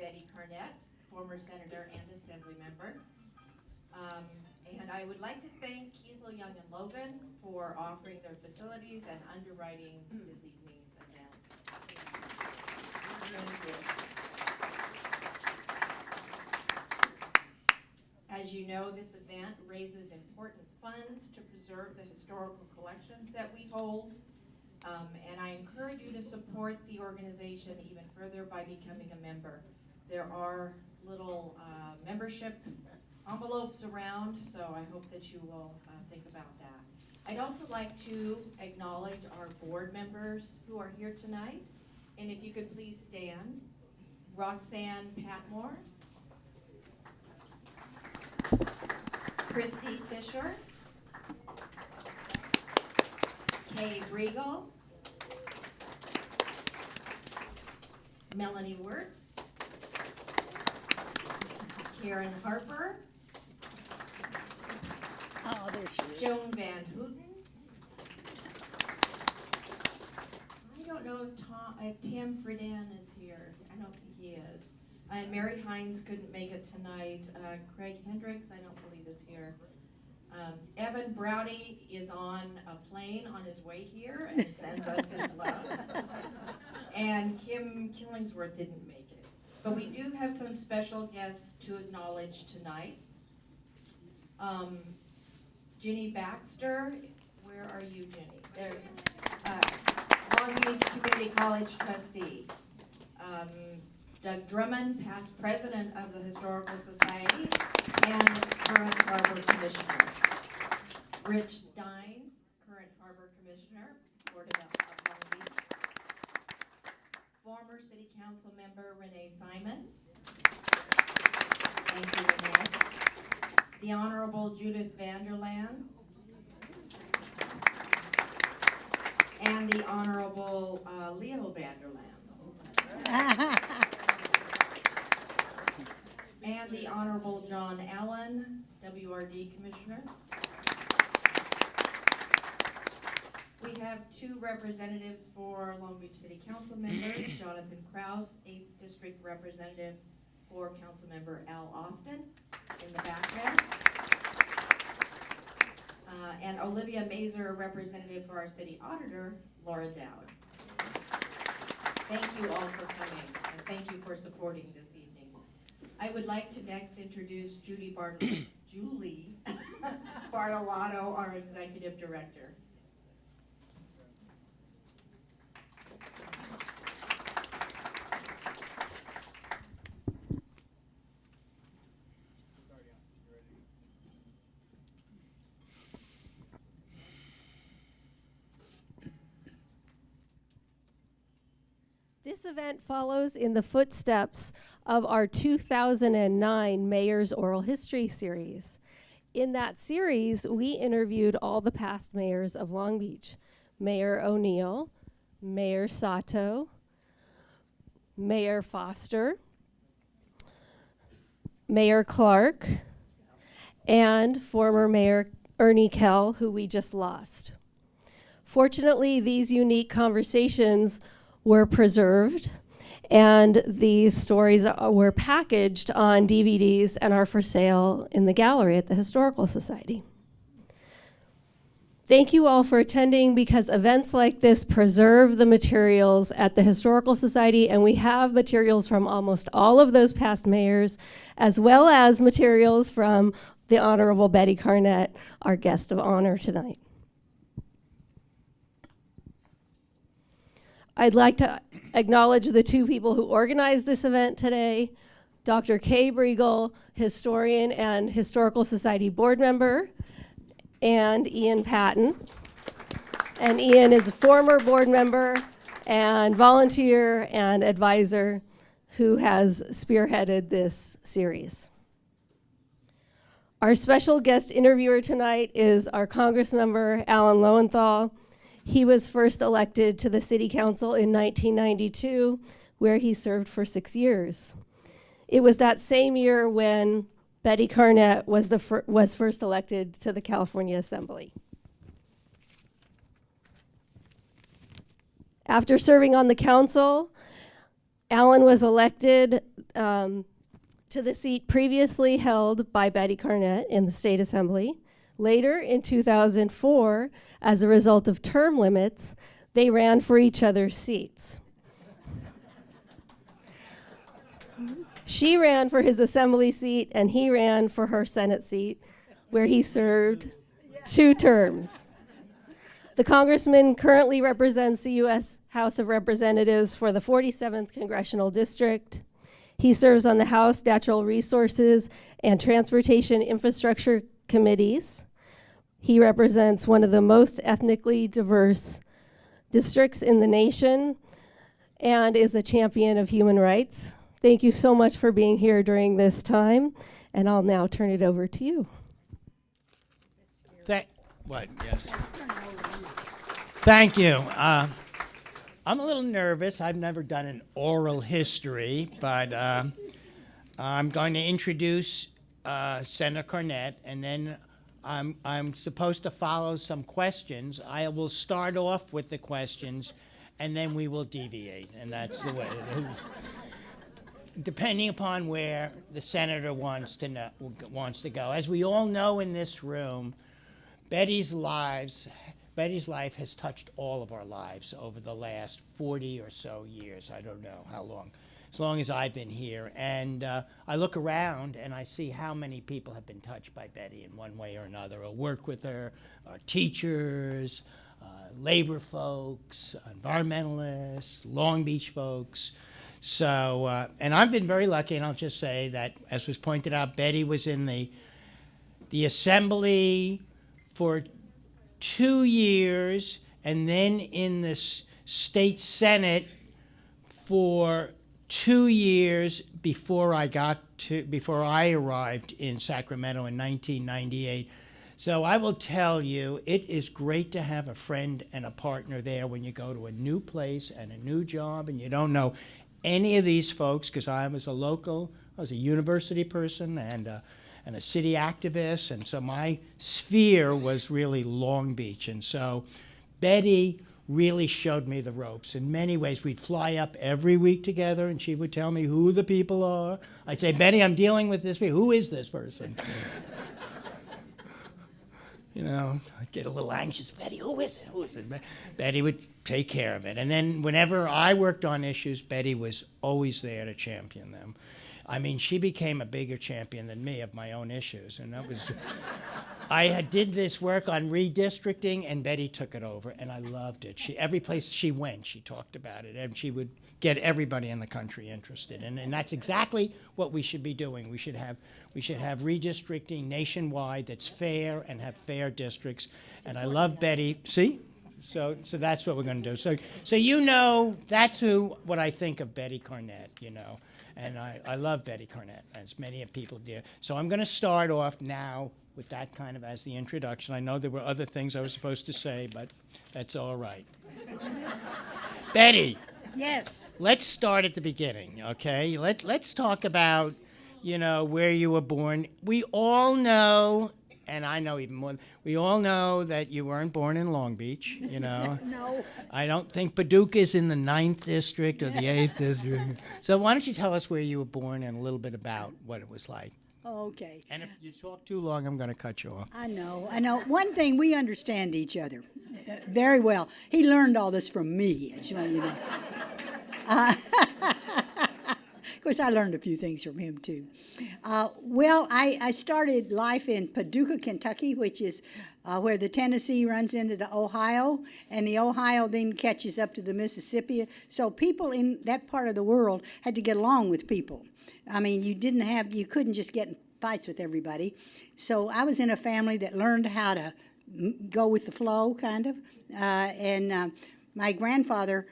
Betty Karnette, former senator and assembly member. And I would like to thank Kiesel, Young and Logan for offering their facilities and underwriting this evening's event. Thank you. As you know, this event raises important funds to preserve the historical collections that we hold. And I encourage you to support the organization even further by becoming a member. There are little membership envelopes around, so I hope that you will think about that. I'd also like to acknowledge our board members who are here tonight. And if you could please stand. Roxanne Patmore, Christy Fisher, Kay Briegel, Melanie Wirtz, Karen Harper, Oh, there she is. Joan Van Houten. I don't know if Tim Friedan is here. I don't think he is. Mary Hines couldn't make it tonight. Craig Hendricks, I don't believe is here. Evan Browdy is on a plane on his way here and sends us his love. And Kim Killingsworth didn't make it. But we do have some special guests to acknowledge tonight. Ginny Baxter, where are you, Ginny? There. Long Beach Community College trustee. Doug Drummond, past president of the Historical Society and current Harbor Commissioner. Rich Dines, current Harbor Commissioner, Board of Long Beach. Former City Council member Renee Simon. Thank you, Renee. The Honorable Judith Vanderland. And the Honorable Leo Vanderland. And the Honorable John Allen, WRD Commissioner. We have two representatives for Long Beach City Council members, Jonathan Kraus, 8th District Representative for Councilmember Al Austin in the back there. And Olivia Mazer, representative for our City Auditor, Laura Dowd. Thank you all for coming, and thank you for supporting this evening. I would like to next introduce Julie Bartolotto, our Executive Director. This event follows in the footsteps of our 2009 Mayor's Oral History series. In that series, we interviewed all the past mayors of Long Beach. Mayor O'Neill, Mayor Sato, Mayor Foster, Mayor Clark, and former Mayor Ernie Kell, who we just lost. Fortunately, these unique conversations were preserved, and these stories were packaged on DVDs and are for sale in the gallery at the Historical Society. Thank you all for attending, because events like this preserve the materials at the Historical Society, and we have materials from almost all of those past mayors, as well as materials from the Honorable Betty Karnette, our guest of honor tonight. I'd like to acknowledge the two people who organized this event today, Dr. Kay Briegel, historian and Historical Society board member, and Ian Patton. And Ian is a former board member and volunteer and advisor who has spearheaded this series. Our special guest interviewer tonight is our Congressmember, Alan Lowenthal. He was first elected to the City Council in 1992, where he served for 6 years. It was that same year when Betty Karnette was first elected to the California Assembly. After serving on the council, Alan was elected to the seat previously held by Betty Karnette in the State Assembly. Later, in 2004, as a result of term limits, they ran for each other's seats. She ran for his Assembly seat, and he ran for her Senate seat, where he served 2 terms. The Congressman currently represents the U.S. House of Representatives for the 47th Congressional District. He serves on the House Natural Resources and Transportation Infrastructure Committees. He represents one of the most ethnically diverse districts in the nation and is a champion of human rights. Thank you so much for being here during this time, and I'll now turn it over to you. Yes. Thank you. I'm a little nervous. I've never done an oral history, but I'm going to introduce Senator Karnette, and then I'm supposed to follow some questions. I will start off with the questions, and then we will deviate, and that's the way it is. Depending upon where the senator wants to go. As we all know in this room, Betty's life has touched all of our lives over the last 40 or so years. I don't know how long, as long as I've been here. And I look around and I see how many people have been touched by Betty in one way or another, or work with her, teachers, labor folks, environmentalists, Long Beach folks. So, and I've been very lucky, and I'll just say that, as was pointed out, Betty was in the Assembly for 2 years, and then in the State Senate for 2 years before I arrived in Sacramento in 1998. So I will tell you, it is great to have a friend and a partner there when you go to a new place and a new job, and you don't know any of these folks, because I was a university person and a city activist, and so my sphere was really Long Beach. And so Betty really showed me the ropes. In many ways, we'd fly up every week together, and she would tell me who the people are. I'd say, Betty, I'm dealing with this. Who is this person? You know, I'd get a little anxious. Betty, who is it? Who is it? Betty would take care of it. And then whenever I worked on issues, Betty was always there to champion them. I mean, she became a bigger champion than me of my own issues. And that was, did this work on redistricting, and Betty took it over, and I loved it. Every place she went, she talked about it, and she would get everybody in the country interested. And that's exactly what we should be doing. We should have redistricting nationwide that's fair and have fair districts. And I love Betty. See? So that's what we're going to do. So you know, that's what I think of Betty Karnette, you know. And I love Betty Karnette, as many people do. So I'm going to start off now with that kind of as the introduction. I know there were other things I was supposed to say, but that's all right. Betty. Yes. Let's start at the beginning, okay? Let's talk about, you know, where you were born. We all know, and I know even more, we all know that you weren't born in Long Beach, you know. No. I don't think Paducah's in the 9th district or the 8th district. So why don't you tell us where you were born and a little bit about what it was like. Okay. And if you talk too long, I'm going to cut you off. I know. One thing, we understand each other very well. He learned all this from me, as you know. Of course, I learned a few things from him, too. Well, I started life in Paducah, Kentucky, which is where the Tennessee runs into the Ohio, and the Ohio then catches up to the Mississippi. So people in that part of the world had to get along with people. I mean, you couldn't just get in fights with everybody. So I was in a family that learned how to go with the flow, kind of, and my grandfather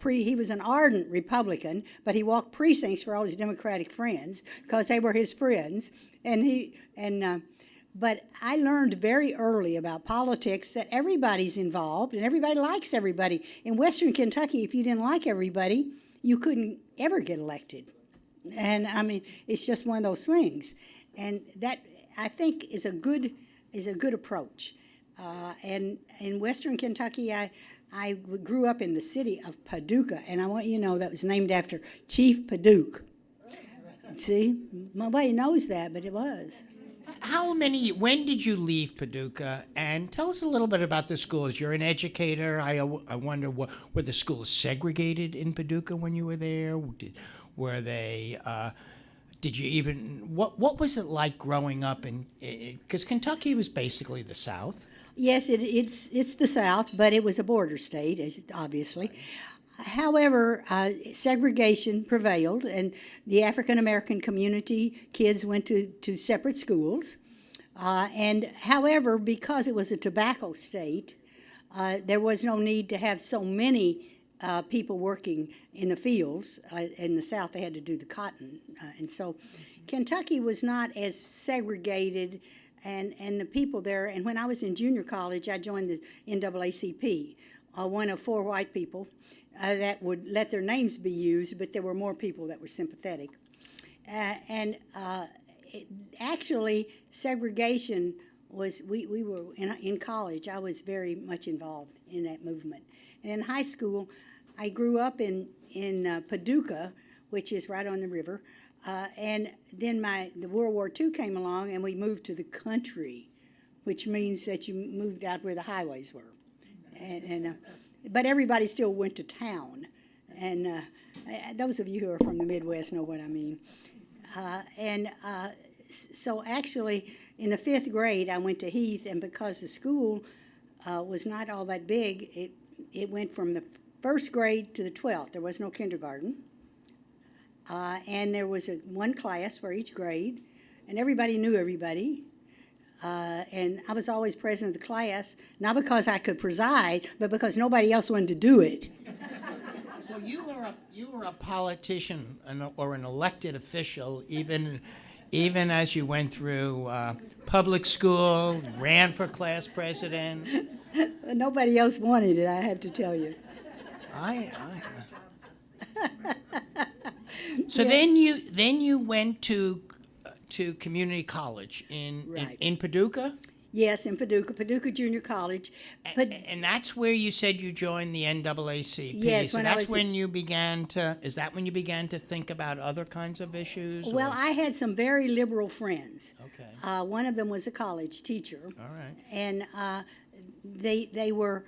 he was an ardent Republican, but he walked precincts for all his Democratic friends because they were his friends. But I learned very early about politics that everybody's involved and everybody likes everybody. In Western Kentucky, if you didn't like everybody, you couldn't ever get elected. And I mean, it's just one of those things. And that, I think, is a good approach. And in Western Kentucky, I grew up in the city of Paducah, and I want you to know that was named after Chief Paducah. See, nobody knows that, but it was. When did you leave Paducah? And tell us a little bit about the schools. You're an educator. I wonder, were the schools segregated in Paducah when you were there? Were they, did you even, what was it like growing up in, because Kentucky was basically the South. Yes, it's the South, but it was a border state, obviously. However, segregation prevailed, and the African American community kids went to separate schools. And however, because it was a tobacco state, there was no need to have so many people working in the fields. In the South, they had to do the cotton. And so Kentucky was not as segregated, and the people there, and when I was in junior college, I joined the NAACP, one of 4 white people that would let their names be used, but there were more people that were sympathetic. Actually, segregation was, we were in college, I was very much involved in that movement. And in high school, I grew up in Paducah, which is right on the river, and then the World War II came along, and we moved to the country, which means that you moved out where the highways were. But everybody still went to town, and those of you who are from the Midwest know what I mean. So actually, in the 5th grade, I went to Heath, and because the school was not all that big, it went from the 1st grade to the 12th. There was no kindergarten, and there was one class for each grade, and everybody knew everybody. And I was always president of the class, not because I could preside, but because nobody else wanted to do it. So you were a politician or an elected official, even as you went through public school, ran for class president. Nobody else wanted it, I have to tell you. So then you went to community college in Paducah? Yes, in Paducah Junior College. And that's where you said you joined the NAACP. Yes, so that's when you began to, is that when you began to think about other kinds of issues? Well, I had some very liberal friends. Okay. One of them was a college teacher. All right. And they were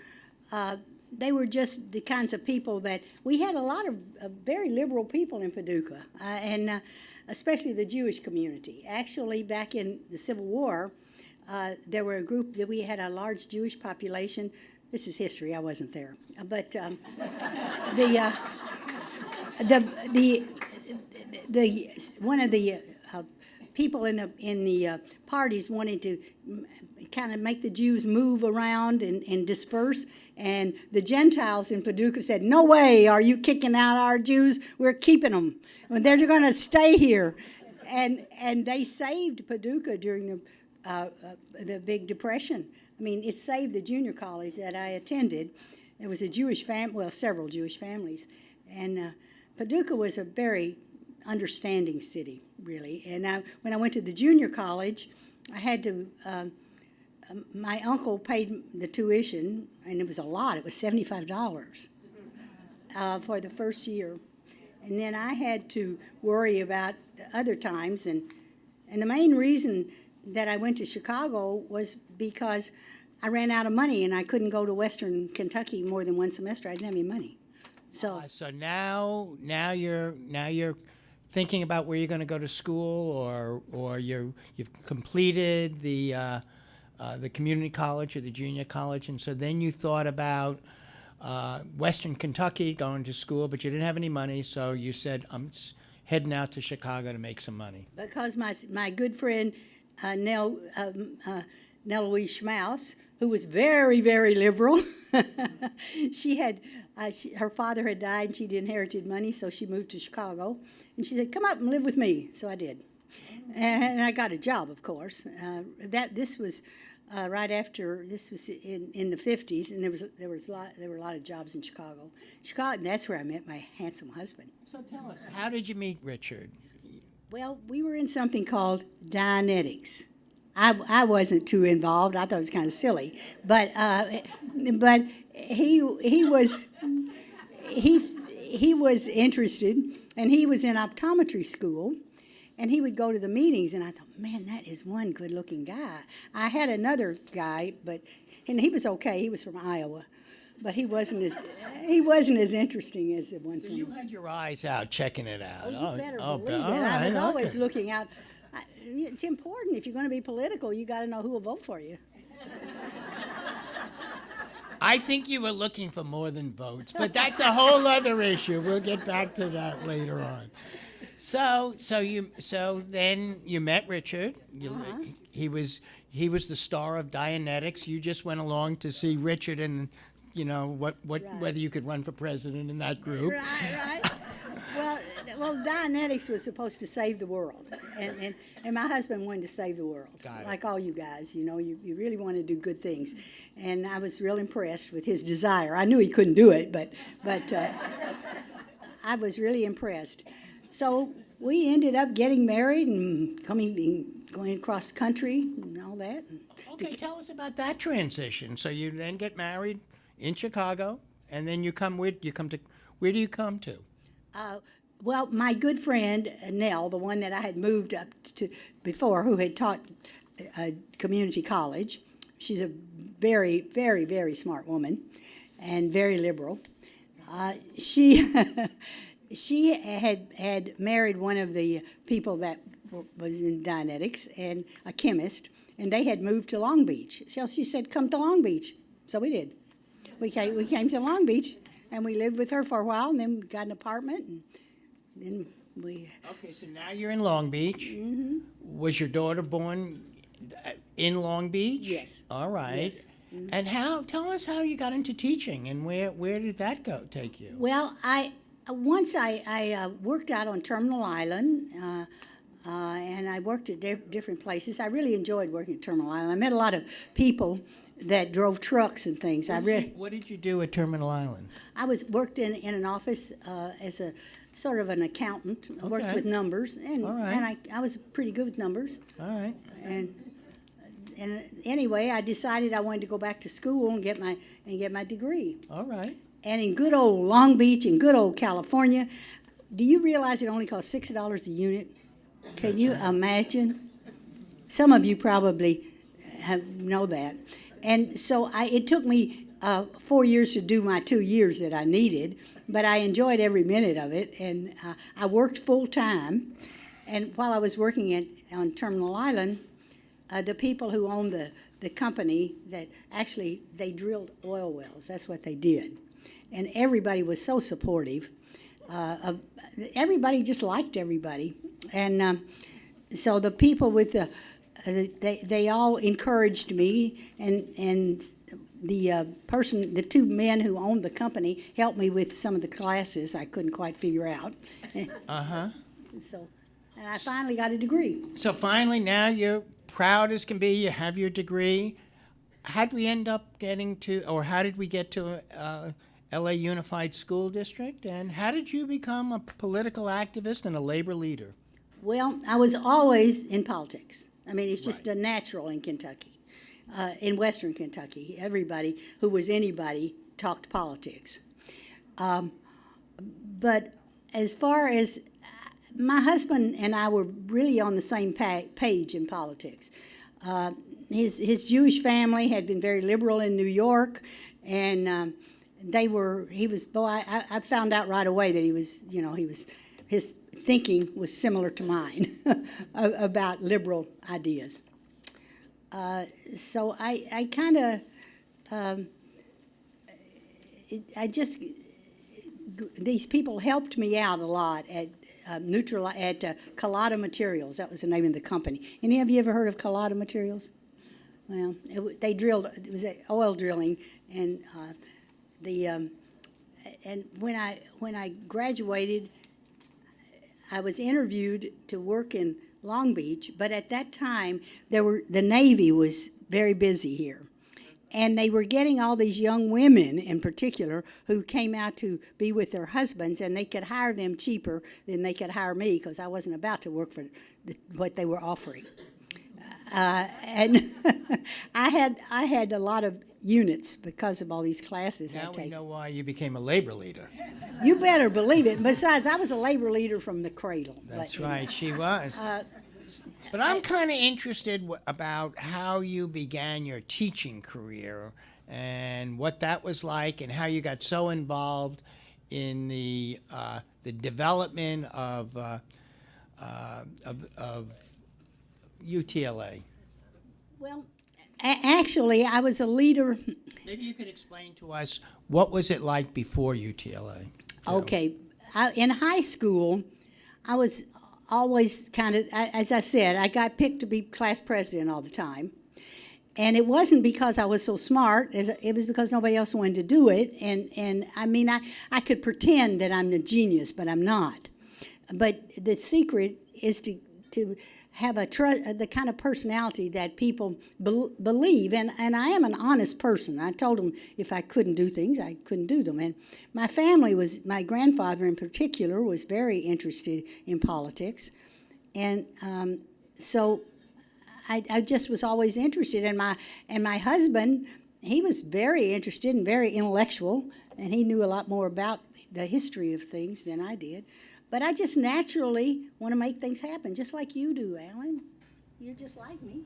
just the kinds of people that, we had a lot of very liberal people in Paducah, and especially the Jewish community. Actually, back in the Civil War, there were a group that we had a large Jewish population. This is history, I wasn't there. But one of the people in the parties wanted to kind of make the Jews move around and disperse. And the Gentiles in Paducah said, "No way are you kicking out our Jews. We're keeping them. And they're going to stay here." And they saved Paducah during the Big Depression. I mean, it saved the junior college that I attended. There was a Jewish family, well, several Jewish families. And Paducah was a very understanding city, really. And when I went to the junior college, I had to, my uncle paid the tuition, and it was a lot. It was $75 for the first year. And then I had to worry about other times. And the main reason that I went to Chicago was because I ran out of money, and I couldn't go to Western Kentucky more than one semester. I didn't have any money. So now you're thinking about where you're going to go to school, or you've completed the community college or the junior college, and so then you thought about Western Kentucky going to school, but you didn't have any money, so you said, "I'm heading out to Chicago to make some money." Because my good friend Nell Louise Schmaus, who was very, very liberal, she had her father had died, and she'd inherited money, so she moved to Chicago, and she said, "Come up and live with me." So I did, and I got a job, of course. This was right after, this was in the 50s, and there were a lot of jobs in Chicago. And that's where I met my handsome husband. So tell us, how did you meet Richard? Well, we were in something called Dianetics. I wasn't too involved. I thought it was kind of silly, but he was interested, and he was in optometry school, And he would go to the meetings, and I thought, man, that is one good-looking guy. I had another guy, and he was okay. He was from Iowa, but he wasn't as interesting as the one So from. you had your eyes out checking it out. Oh, you better believe it. all I was right, always okay. looking out. It's important if you're going to be political. You got to know who will vote for you. I think you were looking for more than votes, but that's a whole other issue. We'll get back to that later on. So then you met Richard. He was the star of Dianetics. You just went along to see Richard and, whether you could run for president in that group. Right. Well, Dianetics was supposed to save the world, and my husband wanted to save the world, like all you guys. You really want to do good things, and I was real impressed with his desire. I knew he couldn't do it, but I was really impressed. So we ended up getting married and going across the country and all that. Okay, tell us about that transition. So you then get married in Chicago, and then where do you come to? Well, my good friend, Nell, the one that I had moved up to before, who had taught community college, she's a very, very, very smart woman and very liberal. She had married one of the people that was in Dianetics, and a chemist, and they had moved to Long Beach. So she said, come to Long Beach. So we did. We came to Long Beach, and we lived with her for a while, and then got an apartment, and then we... Okay, so now you're in Long Beach. Mm-hmm. Was your daughter born in Long Beach? Yes. All right. Yes. Mm-hmm. And tell us how you got into teaching, and where did that take you? Well, once I worked out on Terminal Island, and I worked at different places. I really enjoyed working at Terminal Island. I met a lot of people that drove trucks and things. What did you do at Terminal Island? I worked in an office as a sort of an accountant. I worked with numbers, and All right. and I was pretty good with numbers. All right. And anyway, I decided I wanted to go back to school and get my degree. All right. And in good old Long Beach, in good old California, do you realize it only costs $6 a unit? Can you imagine? Some of you probably know that. And so it took me 4 years to do my 2 years that I needed, but I enjoyed every minute of it, and I worked full time. And while I was working on Terminal Island, the people who owned the company that actually they drilled oil wells. That's what they did, and everybody was so supportive. Everybody just liked everybody, and so the people with they all encouraged me, and the two men who owned the company helped me with some of the classes I couldn't quite figure out. So, and I finally got a degree. So finally, now you're proud as can be. You have your degree. How did we end up how did we get to LA Unified School District? And how did you become a political activist and a labor leader? Well, I was always in politics. I mean, it's just a natural in Kentucky. In Western Kentucky, everybody who was anybody talked politics. But as far as my husband and I were really on the same page in politics. His Jewish family had been very liberal in New York, and I found out right away that his thinking was similar to mine about liberal ideas. So I kind of, these people helped me out a lot at Collada Materials. That was the name of the company. Any of you ever heard of Collada Materials? Well, they drilled. It was oil drilling, and and when I graduated, I was interviewed to work in Long Beach. But at that time, the Navy was very busy here. And they were getting all these young women in particular who came out to be with their husbands, and they could hire them cheaper than they could hire me because I wasn't about to work for what they were offering. And I had a lot of units because of all these classes I Now we take. know why you became a labor leader. You better believe it. Besides, I was a labor leader from the cradle. That's But, right, she was. Uh, But I'm kind of interested about how you began your teaching career and what that was like, and how you got so involved in the development of UTLA. Well, actually, I was a leader. Maybe you could explain to us what was it like before UTLA? Okay, in high school, I was always kind of, as I said, I got picked to be class president all the time. And it wasn't because I was so smart, it was because nobody else wanted to do it. And I mean, I could pretend that I'm a genius, but I'm not. But the secret is to have the kind of personality that people believe. And I am an honest person. I told them if I couldn't do things, I couldn't do them. And my family my grandfather in particular, was very interested in politics. And so I just was always interested. And my husband, he was very interested and very intellectual, and he knew a lot more about the history of things than I did. But I just naturally want to make things happen, just like you do, Alan. You're just like me.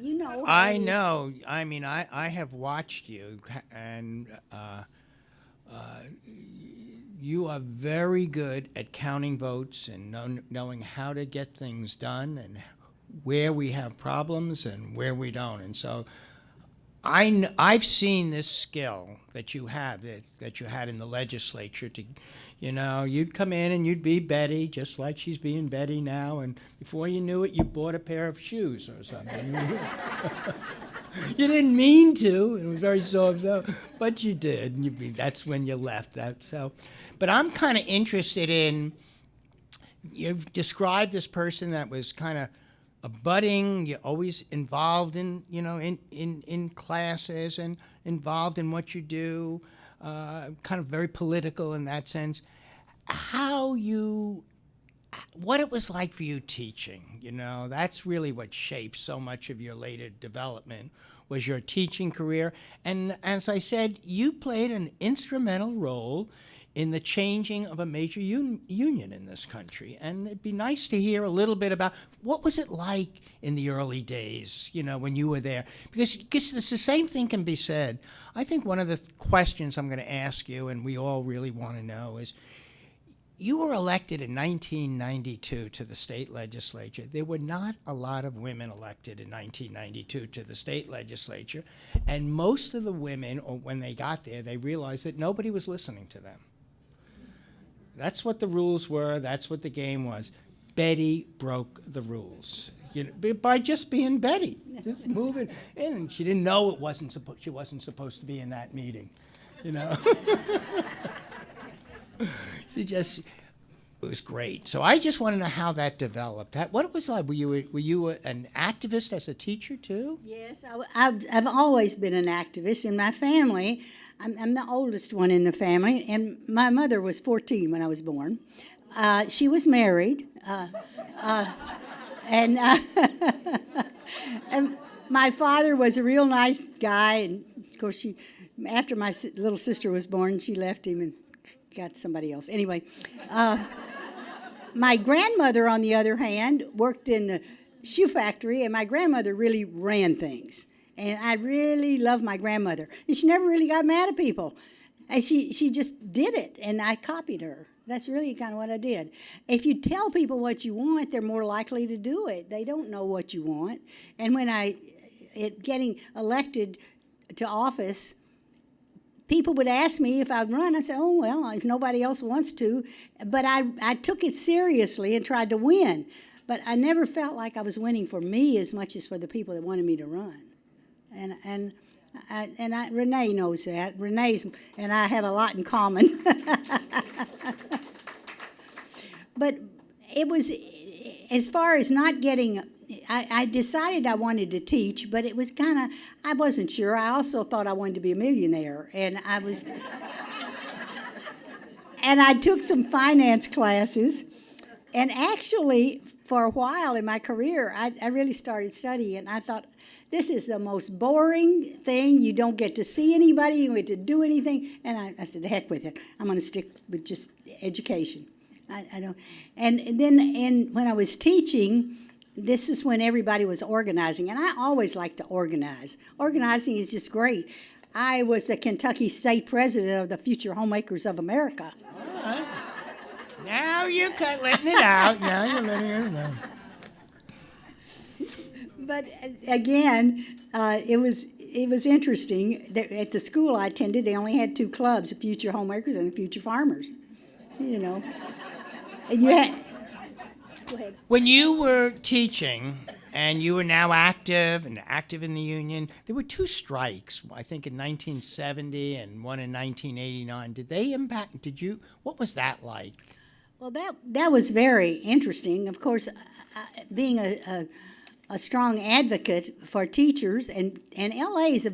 You know. I know. I mean, I have watched you, and you are very good at counting votes and knowing how to get things done and where we have problems and where we don't. And so I've seen this skill that you have, that you had in the legislature to, you'd come in and you'd be Betty, just like she's being Betty now, and before you knew it, you bought a pair of shoes or something. You didn't mean to. It was very soft, but you did. And that's when you left that. So, but I'm kind of interested in. You've described this person that was kind of a budding. You're always involved in, in classes and involved in what you do. Kind of very political in that sense. What it was like for you teaching, that's really what shaped so much of your later development, was your teaching career. And as I said, you played an instrumental role in the changing of a major union in this country. And it'd be nice to hear a little bit about what was it like in the early days, when you were there. Because the same thing can be said. I think one of the questions I'm going to ask you, and we all really want to know, is you were elected in 1992 to the state legislature. There were not a lot of women elected in 1992 to the state legislature. And most of the women, or when they got there, they realized that nobody was listening to them. That's what the rules were. That's what the game was. Betty broke the rules, by just being Betty, just moving in. And she didn't know she wasn't supposed to be in that meeting, It was great. So I just want to know how that developed. What it was like. Were you an activist as a teacher too? Yes, I've always been an activist. In my family, I'm the oldest one in the family, and my mother was 14 when I was born. She was married, and my father was a real nice guy. And of course, after my little sister was born, she left him and got somebody else. Anyway, my grandmother, on the other hand, worked in the shoe factory, and my grandmother really ran things. And I really loved my grandmother. And she never really got mad at people. And she just did it, and I copied her. That's really kind of what I did. If you tell people what you want, they're more likely to do it. They don't know what you want. And when getting elected to office, people would ask me if I'd run. I said, oh, well, if nobody else wants to. But I took it seriously and tried to win. But I never felt like I was winning for me as much as for the people that wanted me to run. And Renee knows that. Renee and I have a lot in common. But it was, as far as not getting, I decided I wanted to teach, but it was kind of, I wasn't sure. I also thought I wanted to be a millionaire, and I took some finance classes, and actually, for a while in my career, I really started studying, and I thought, this is the most boring thing. You don't get to see anybody, you don't get to do anything. And I said, the heck with it. I'm going to stick with just education. I don't. And then when I was teaching, this is when everybody was organizing, and I always like to organize. Organizing is just great. I was the Kentucky State President of the Future Homemakers of America. All right. Now you're letting it out. Now you're letting it out. But again, it was interesting. At the school I attended, they only had two clubs: the Future Homemakers and the Future Farmers. You know, and you had. Go ahead. When you were teaching and you were now active in the union, there were two strikes, I think in 1970 and one in 1989. Did they impact, what was that like? Well, that was very interesting. Of course, being a strong advocate for teachers, and LA's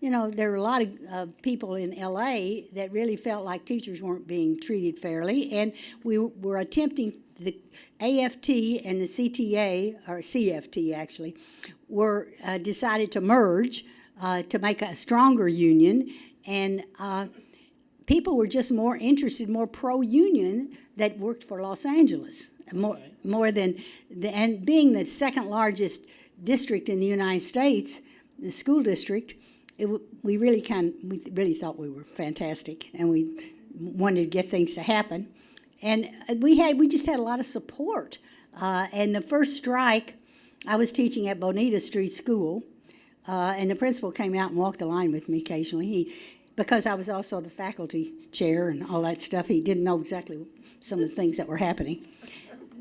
there were a lot of people in LA that really felt like teachers weren't being treated fairly, and we were attempting, the AFT and the CTA, or CFT actually, were decided to merge to make a stronger union, and people were just more interested, more pro-union that worked for Los Angeles, more than, and being the second largest district in the United States, the school district, we really thought we were fantastic, and we wanted to get things to happen. And we just had a lot of support. And the first strike, I was teaching at Bonita Street School, and the principal came out and walked the line with me occasionally. Because I was also the faculty chair and all that stuff, he didn't know exactly some of the things that were happening.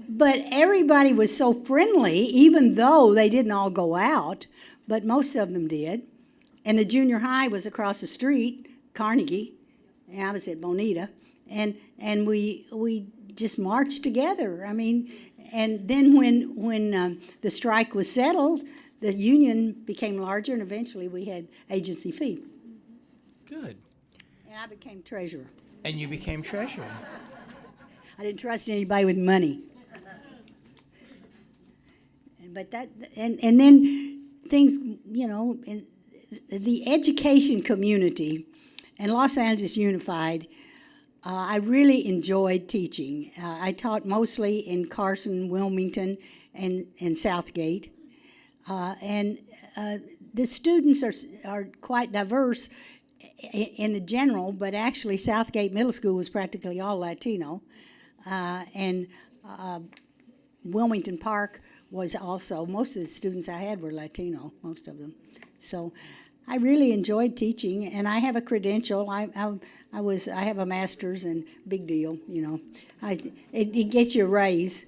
But everybody was so friendly, even though they didn't all go out, but most of them did. And the junior high was across the street, Carnegie, and I was at Bonita. And we just marched together. I mean, and then when the strike was settled, the union became larger, and eventually we had agency fee. Good. And I became treasurer. And you became treasurer. I didn't trust anybody with money. But and then things, in the education community and Los Angeles Unified, I really enjoyed teaching. I taught mostly in Carson, Wilmington, and Southgate. And the students are quite diverse in the general, but actually Southgate Middle School was practically all Latino. And Wilmington Park was also, most of the students I had were Latino, most of them. So I really enjoyed teaching, and I have a credential. I have a master's, and big deal, It gets you a raise.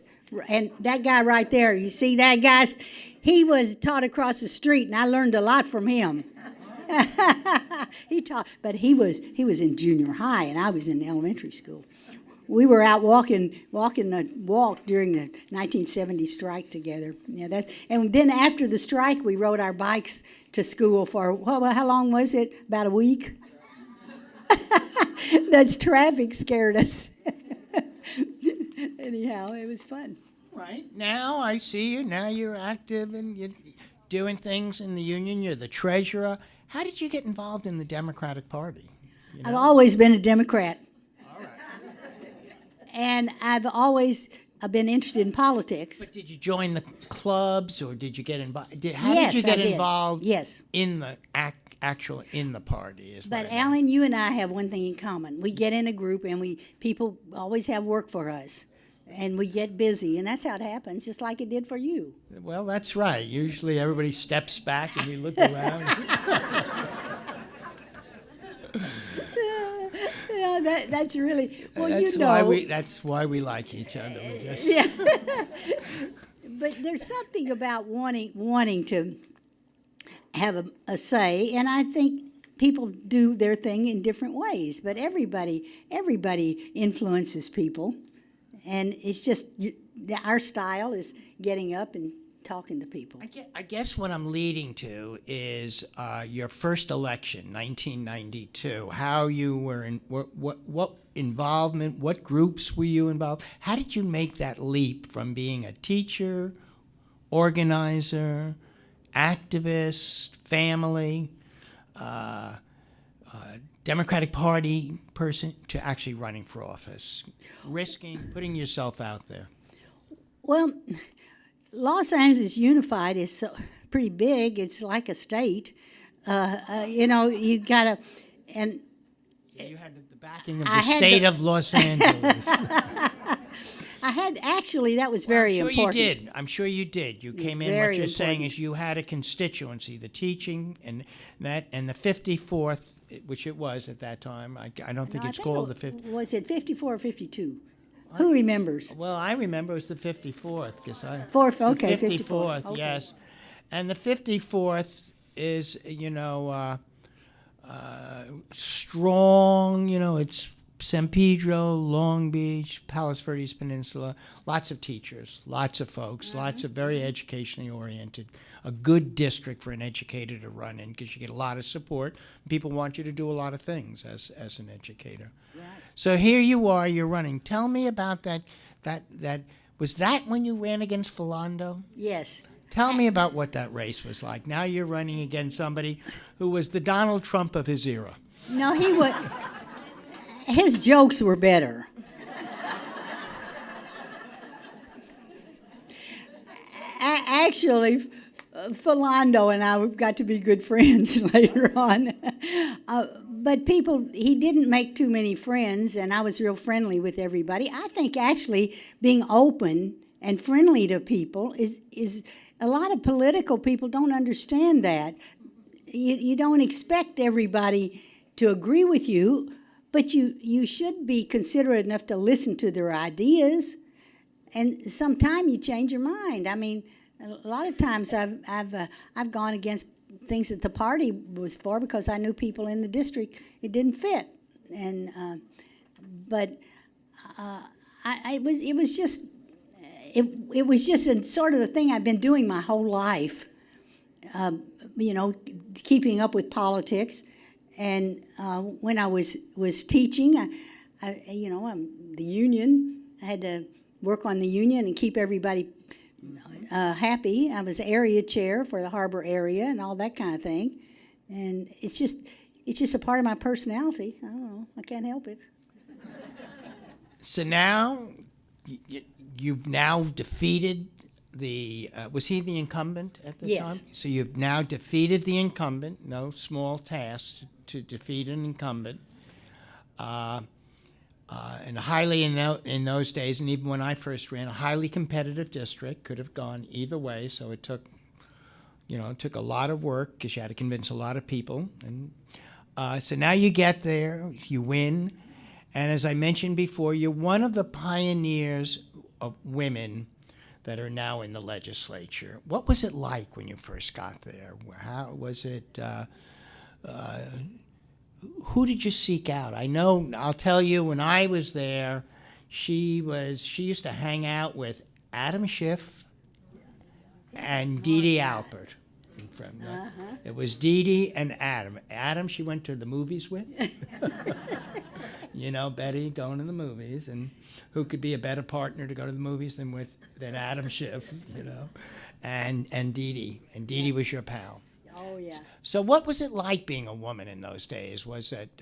And that guy right there, you see that guy? He was taught across the street, and I learned a lot from him. He taught, but he was in junior high, and I was in elementary school. We were out walking the walk during the 1970 strike together. And then after the strike, we rode our bikes to school for, how long was it? About a week? That traffic scared us. Anyhow, it was fun. Right. Now I see you. Now you're active and you're doing things in the union. You're the treasurer. How did you get involved in the Democratic Party? I've always been a Democrat. And I've always been interested in politics. But did you join the clubs, or did you get involved? How Yes, did you get I did. involved? Yes. In the actual in the party. But Alan, you and I have one thing in common. We get in a group, and people always have work for us, and we get busy, and that's how it happens, just like it did for you. Well, that's right. Usually everybody steps back and we look around. Yeah, that's really, well, That's why we like each other. Yeah. But there's something about wanting to have a say, and I think people do their thing in different ways. But everybody influences people, and it's just our style is getting up and talking to people. I guess what I'm leading to is your first election, 1992. How you were in what involvement, what groups were you involved? How did you make that leap from being a teacher, organizer, activist, family, Democratic Party person to actually running for office, putting yourself out there? Well, Los Angeles Unified is pretty big. It's like a state. You gotta, and You had the backing of I the had state the- of Los Angeles. that was very important. I'm sure you did. You came in, very what you're saying important. is you had a constituency, the teaching and the 54th, which it was at that time. I don't think No, I it's think called it the 50th. Was it 54 or 52? Who remembers? Well, I remember it was the 54th because I. Fourth, the okay, 54th, okay. yes, and the 54th is strong. It's San Pedro, Long Beach, Palos Verdes Peninsula. Lots of teachers, lots of folks, lots of very educationally oriented. A good district for an educator to run in because you get a lot of support. People want you to do a lot of things as an educator. Right. So here you are, you're running. Tell me about that. Was that when you ran against Philando? Yes. Tell me about what that race was like. Now you're running against somebody who was the Donald Trump of his era. No, he was. His jokes were better. Actually, Philando and I got to be good friends later on. But he didn't make too many friends, and I was real friendly with everybody. I think actually being open and friendly to people is a lot of political people don't understand that. You don't expect everybody to agree with you, but you should be considerate enough to listen to their ideas, and sometime you change your mind. I mean, a lot of times I've gone against things that the party was for because I knew people in the district it didn't fit, and it was just a sort of the thing I've been doing my whole life. Keeping up with politics, and when I was teaching, the union. I had to work on the union and keep everybody happy. I was area chair for the harbor area and all that kind of thing, and it's just a part of my personality. I don't know. I can't help it. So now you've now defeated was he the incumbent at the Yes. time? So you've now defeated the incumbent. No small task to defeat an incumbent. And highly in those days, and even when I first ran, a highly competitive district, could have gone either way. So it took a lot of work because you had to convince a lot of people. And so now you get there, you win, and as I mentioned before, you're one of the pioneers of women that are now in the legislature. What was it like when you first got there? How was it? Who did you seek out? I'll tell you, when I was there, she used to hang out with Adam Schiff and Dee Dee Alpert. It was Dee Dee and Adam. Adam, she went to the movies with. Betty going to the movies, and who could be a better partner to go to the movies than Adam Schiff, and Dee Dee. And Dee Dee was your pal. Oh yeah. So what was it like being a woman in those days? Was it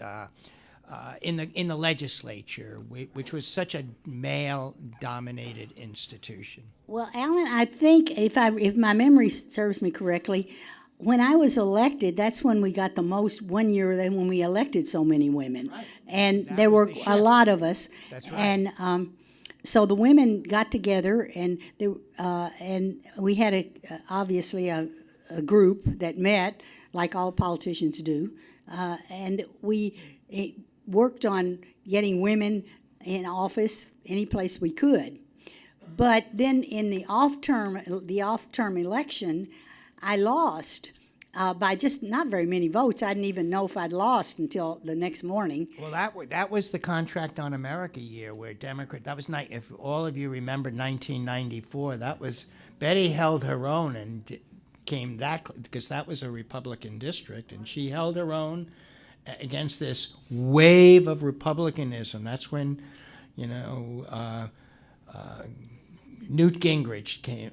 in the legislature, which was such a male-dominated institution? Well, Alan, I think if my memory serves me correctly, when I was elected, that's when we got the most, one year when we elected so many women. Right. And That there was were the a shift. lot of us. That's right. And so the women got together, and we had obviously a group that met, like all politicians do, and we worked on getting women in office any place we could. But then in the off-term election, I lost. by just not very many votes. I didn't even know if I'd lost until the next morning. Well, that was the Contract on America year where that was if all of you remember 1994, that was, Betty held her own and came because that was a Republican district, and she held her own against this wave of Republicanism. That's when, Newt Gingrich came,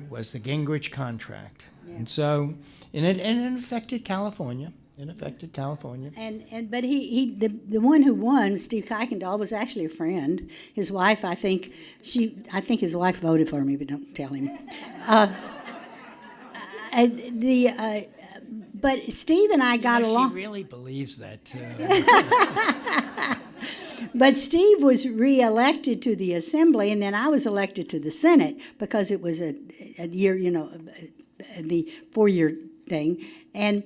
was the Gingrich contract. Yeah. And so, and it affected California. But the one who won, Steve Kuykendall, was actually a friend. His wife, I think his wife voted for me, but don't tell him. But Steve and I got along. She really believes that too. But Steve was reelected to the Assembly, and then I was elected to the Senate because it was a year, the 4-year thing. And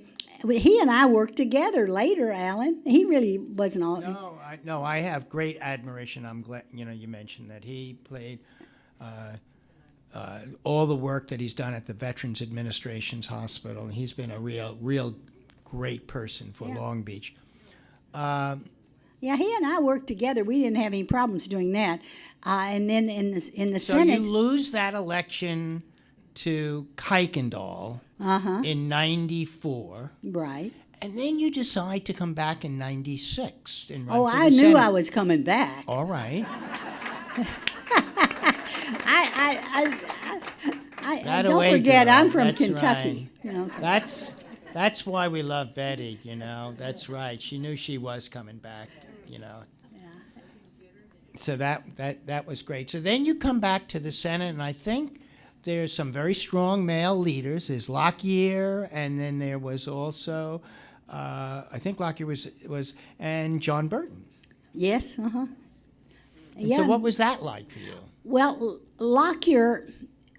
he and I worked together later, Alan. He really wasn't all. No, I have great admiration. I'm glad you mentioned that he played all the work that he's done at the Veterans Administration's hospital. And he's been a real great person for Long Beach. Yeah, he and I worked together. We didn't have any problems doing that. And then in the Senate. So you lose that election to Kuykendall in '94. Right. And then you decide to come back in '96 and run for the I knew Senate. I was coming back. All right. Don't forget, girl. I'm from That's Kentucky. Right. That's why we love Betty, That's right. She knew she was coming back, Yeah. So that was great. So then you come back to the Senate, and I think there's some very strong male leaders. There's Lockyer, and then there was also, I think Lockyer was and John Burton. Yes, Yeah. So what was that like for you? Well, Lockyer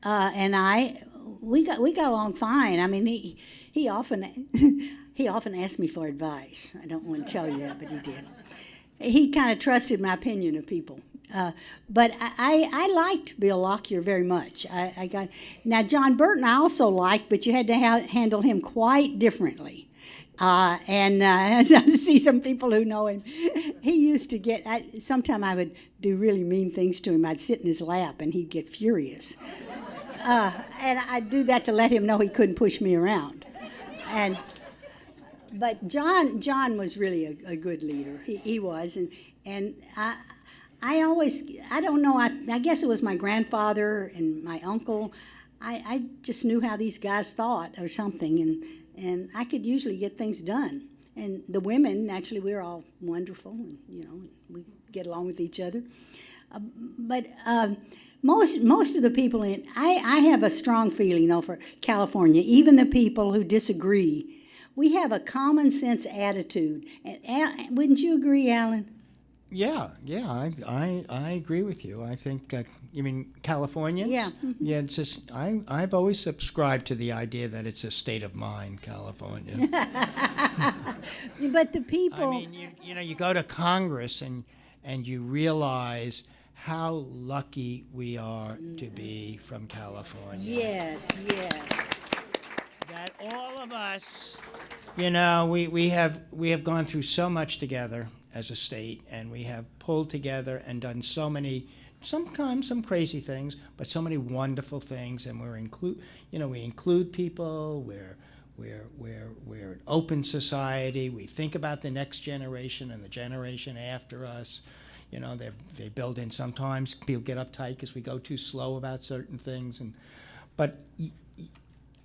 and I, we got along fine. I mean, he often asked me for advice. I don't want to tell you that, but he did. He kind of trusted my opinion of people. But I liked Bill Lockyer very much. Now John Burton I also liked, but you had to handle him quite differently. And I see some people who know him. He used to sometime I would do really mean things to him. I'd sit in his lap and he'd get furious. And I'd do that to let him know he couldn't push me around. But John was really a good leader. He was, and I don't know. I guess it was my grandfather and my uncle. I just knew how these guys thought or something, and I could usually get things done. And the women, naturally, we were all wonderful, and we get along with each other. But most of the people I have a strong feeling though for California. Even the people who disagree, we have a common sense attitude. And wouldn't you agree, Alan? Yeah, I agree with you. I think you mean California? Yeah. Yeah, it's just I've always subscribed to the idea that it's a state of mind, California. But the people. I mean, you go to Congress and you realize how lucky we are to be from California. Yes. That all of us, we have gone through so much together as a state, and we have pulled together and done so many, sometimes some crazy things, but so many wonderful things. And we include people. We're an open society. We think about the next generation and the generation after us. They build in sometimes people get uptight because we go too slow about certain things, but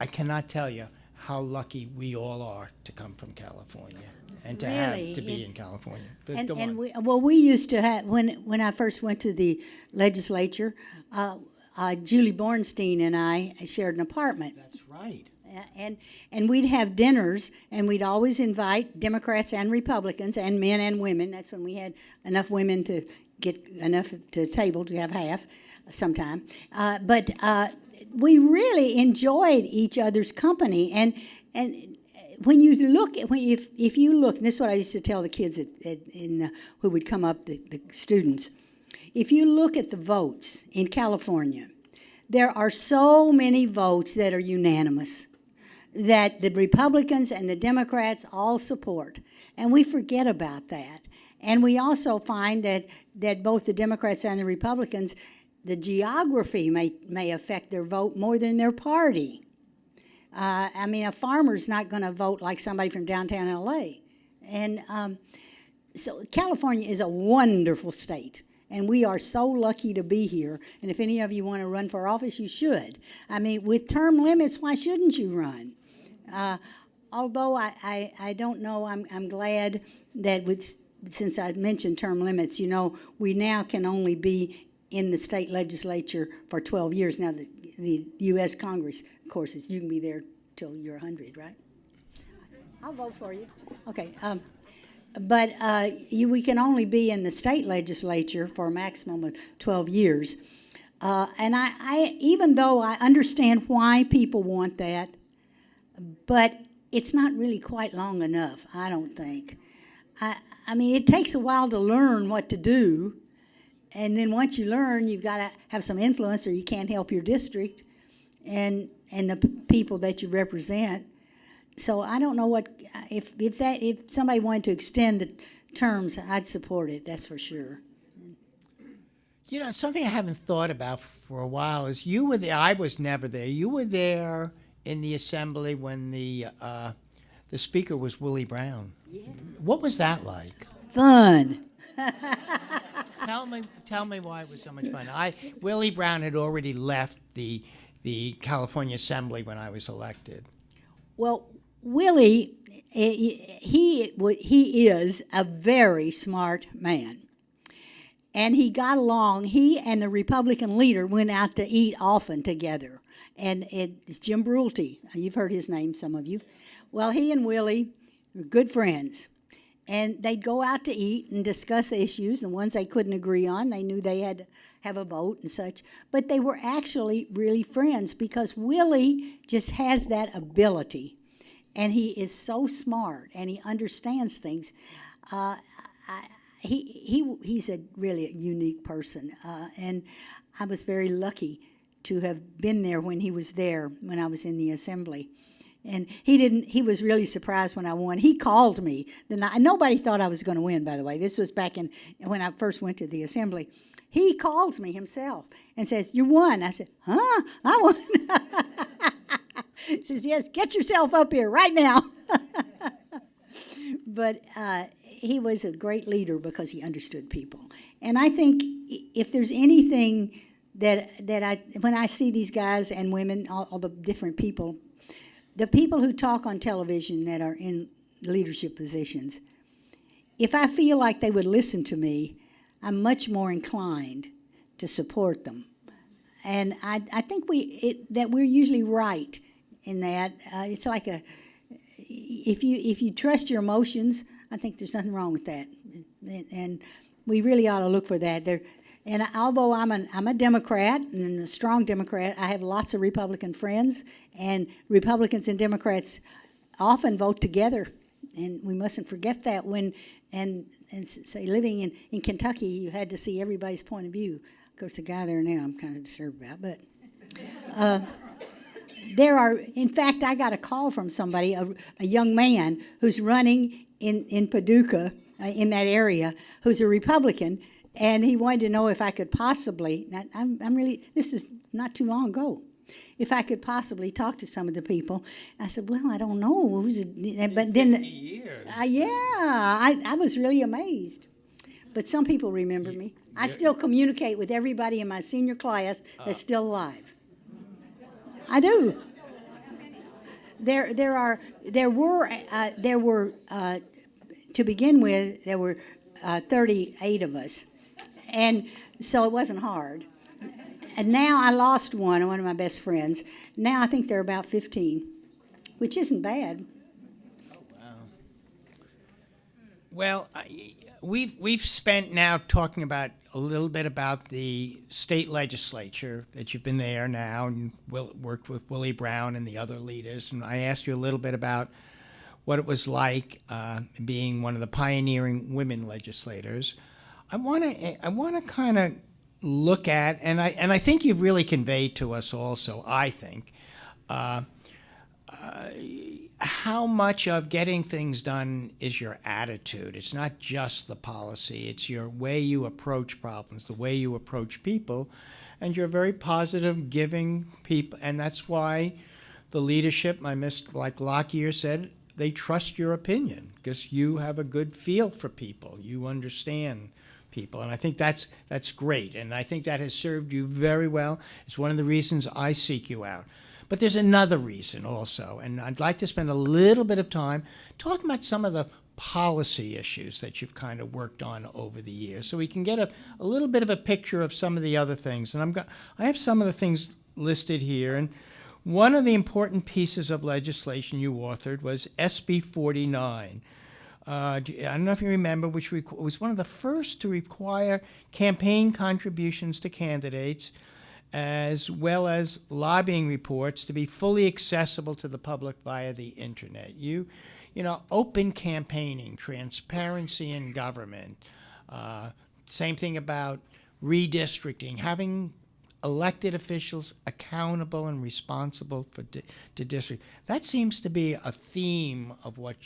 I cannot tell you how lucky we all are to come from California and to be in California. But we used to have when I first went to the legislature, Julie Bornstein and I shared an apartment. That's right. And we'd have dinners, and we'd always invite Democrats and Republicans and men and women. That's when we had enough women to get enough to the table to have half sometime. But we really enjoyed each other's company. And when you look, if you look, and this is what I used to tell the kids who would come up, the students, if you look at the votes in California, there are so many votes that are unanimous. that the Republicans and the Democrats all support. And we forget about that. And we also find that both the Democrats and the Republicans, the geography may affect their vote more than their party. I mean, a farmer's not going to vote like somebody from downtown LA. And so California is a wonderful state. And we are so lucky to be here. And if any of you want to run for office, you should. I mean, with term limits, why shouldn't you run? Although I don't know, I'm glad that since I mentioned term limits, you know, we now can only be in the state legislature for 12 years. Now, the U.S. Congress, of course, you can be there till you're 100, right? I'll vote for you. Okay. But we can only be in the state legislature for a maximum of 12 years. And I even though I understand why people want that, but it's not really quite long enough, I don't think. I mean, it takes a while to learn what to do. And then once you learn, you've got to have some influence or you can't help your district and the people that you represent. So I don't know what, if somebody wanted to extend the terms, I'd support it, that's for sure. You know, something I haven't thought about for a while is you were there. I was never there. You were there in the assembly when the speaker was Willie Brown. Yeah. What was that like? Fun. Tell me why it was so much fun. Willie Brown had already left the California Assembly when I was elected. Well, Willie, he is a very smart man. And he got along. He and the Republican leader went out to eat often together. And it's Jim Brulte. You've heard his name, some of you. Well, he and Willie were good friends. And they'd go out to eat and discuss issues, the ones they couldn't agree on. They knew they had to have a vote and such. But they were actually really friends because Willie just has that ability. And he is so smart, and he understands things. He's really a unique person. And I was very lucky to have been there when he was there, when I was in the assembly. And he was really surprised when I won. He called me. Nobody thought I was going to win, by the way. This was back when I first went to the assembly. He calls me himself and says, "You won." I said, "Huh? I won?" He says, "Yes, get yourself up here right now." But he was a great leader because he understood people. And I think if there's anything that when I see these guys and women, all the different people, the people who talk on television that are in leadership positions, if I feel like they would listen to me, I'm much more inclined to support them. And I think that we're usually right in that. It's like if you trust your emotions, I think there's nothing wrong with that. And we really ought to look for that. And although I'm a Democrat and a strong Democrat, I have lots of Republican friends, and Republicans and Democrats often vote together, and we mustn't forget that. And say living in Kentucky, you had to see everybody's point of view. Of course, the guy there now I'm kind of disturbed about, but in fact, I got a call from somebody, a young man who's running in Paducah, in that area, who's a Republican. And he wanted to know if I could possibly, this is not too long ago, if I could possibly talk to some of the people. I said, well, I don't know. But then, 50 years. I was really amazed. But some people remember me. I still communicate with everybody in my senior class that's still alive. I do. There were to begin with, there were 38 of us. And so it wasn't hard. And now I lost one of my best friends. Now I think there are about 15, which isn't bad. Oh, wow. Well, we've spent now talking about a little bit about the state legislature, that you've been there now and worked with Willie Brown and the other leaders. And I asked you a little bit about what it was like being one of the pioneering women legislators. I want to kind of look at, and I think you've really conveyed to us also, I think, how much of getting things done is your attitude. It's not just the policy. It's your way you approach problems, the way you approach people, and you're very positive, giving people, and that's why the leadership, like Lockyer said, they trust your opinion because you have a good feel for people. You understand people, and I think that's great, and I think that has served you very well. It's one of the reasons I seek you out. But there's another reason also, and I'd like to spend a little bit of time talking about some of the policy issues that you've kind of worked on over the years, so we can get a little bit of a picture of some of the other things. And I have some of the things listed here, and one of the important pieces of legislation you authored was SB 49. I don't know if you remember, which was one of the first to require campaign contributions to candidates, as well as lobbying reports, to be fully accessible to the public via the internet. You know, open campaigning, transparency in government, same thing about redistricting, having elected officials accountable and responsible to district. That seems to be a theme of what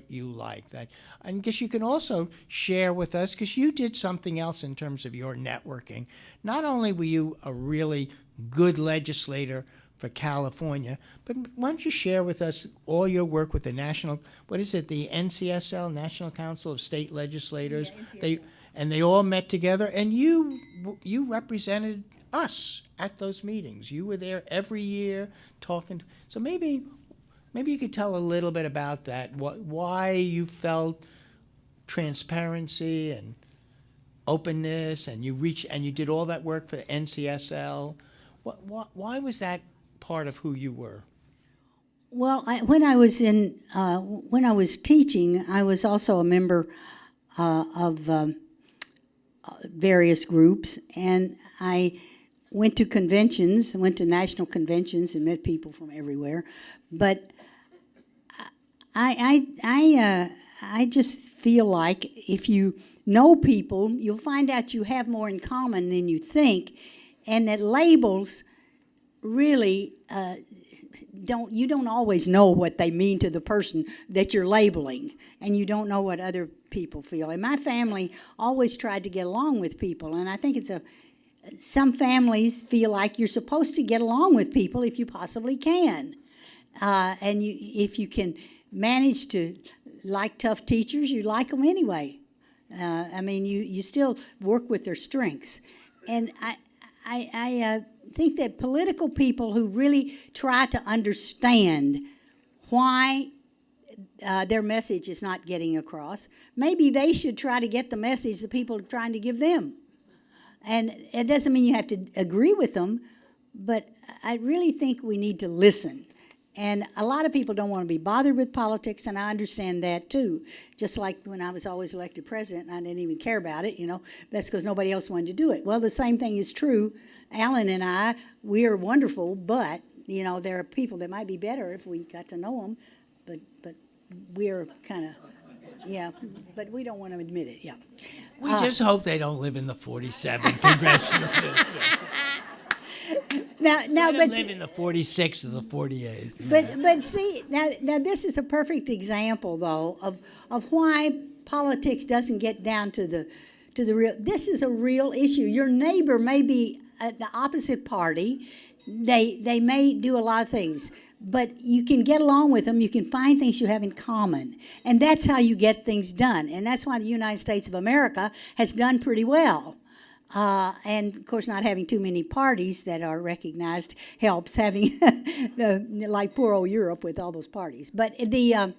you like. That, I guess you can also share with us, because you did something else in terms of your networking. Not only were you a really good legislator for California, but why don't you share with us all your work with the national, what is it, the NCSL, National Council of State Legislators? Yeah, They all met together, and you represented us at those meetings. You were there every year talking. So maybe you could tell a little bit about that. Why you felt transparency and openness, and you did all that work for NCSL. Why was that part of who you were? Well, when I was teaching, I was also a member of various groups, and I went to conventions, went to national conventions, and met people from everywhere. But I just feel like if you know people, you'll find out you have more in common than you think, and that labels really you don't always know what they mean to the person that you're labeling, and you don't know what other people feel. And my family always tried to get along with people, and I think some families feel like you're supposed to get along with people if you possibly can. And if you can manage to like tough teachers, you like them anyway. I mean, you still work with their strengths. And I think that political people who really try to understand why their message is not getting across, maybe they should try to get the message that people are trying to give them. And it doesn't mean you have to agree with them, but I really think we need to listen. And a lot of people don't want to be bothered with politics, and I understand that too. Just like when I was always elected president, and I didn't even care about it, that's because nobody else wanted to do it. Well, the same thing is true. Alan and I, we are wonderful, but, there are people that might be better if we got to know them, but we're kind of, yeah, but we don't want to admit it, yeah. We just hope they don't live in the 47th congressional district. Now, but live in the 46th or the 48th. But see, now this is a perfect example, though, of why politics doesn't get down to the real. This is a real issue. Your neighbor may be at the opposite party. They may do a lot of things, but you can get along with them. You can find things you have in common, and that's how you get things done. And that's why the United States of America has done pretty well. And, of course, not having too many parties that are recognized helps, having like poor old Europe with all those parties. But I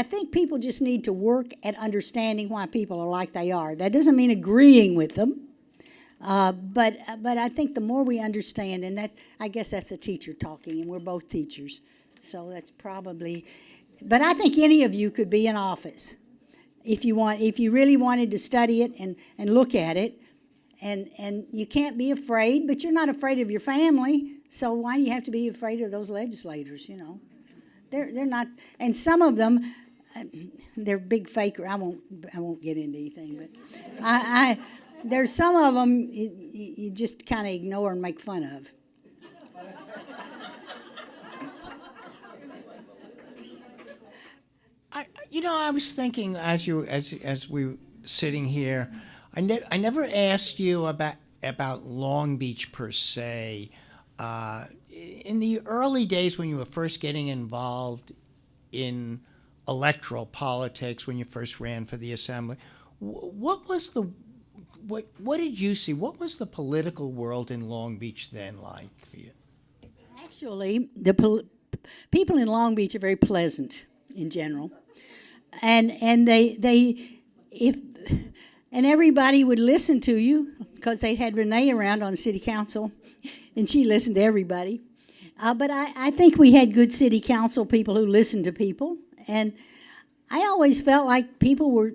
think people just need to work at understanding why people are like they are. That doesn't mean agreeing with them, but I think the more we understand, and I guess that's a teacher talking, and we're both teachers, so that's probably. But I think any of you could be in office. If you really wanted to study it and look at it, and you can't be afraid, but you're not afraid of your family, so why do you have to be afraid of those legislators, They're not, and some of them, they're big faker. I won't get into anything, but there's some of them you just kind of ignore and make fun of. I was thinking as we were sitting here, I never asked you about Long Beach per se. In the early days when you were first getting involved in electoral politics, when you first ran for the Assembly, what did you see? What was the political world in Long Beach then like for you? Actually, the people in Long Beach are very pleasant in general, and everybody would listen to you because they had Renee around on city council, and she listened to everybody. But I think we had good city council people who listened to people, and I always felt like people were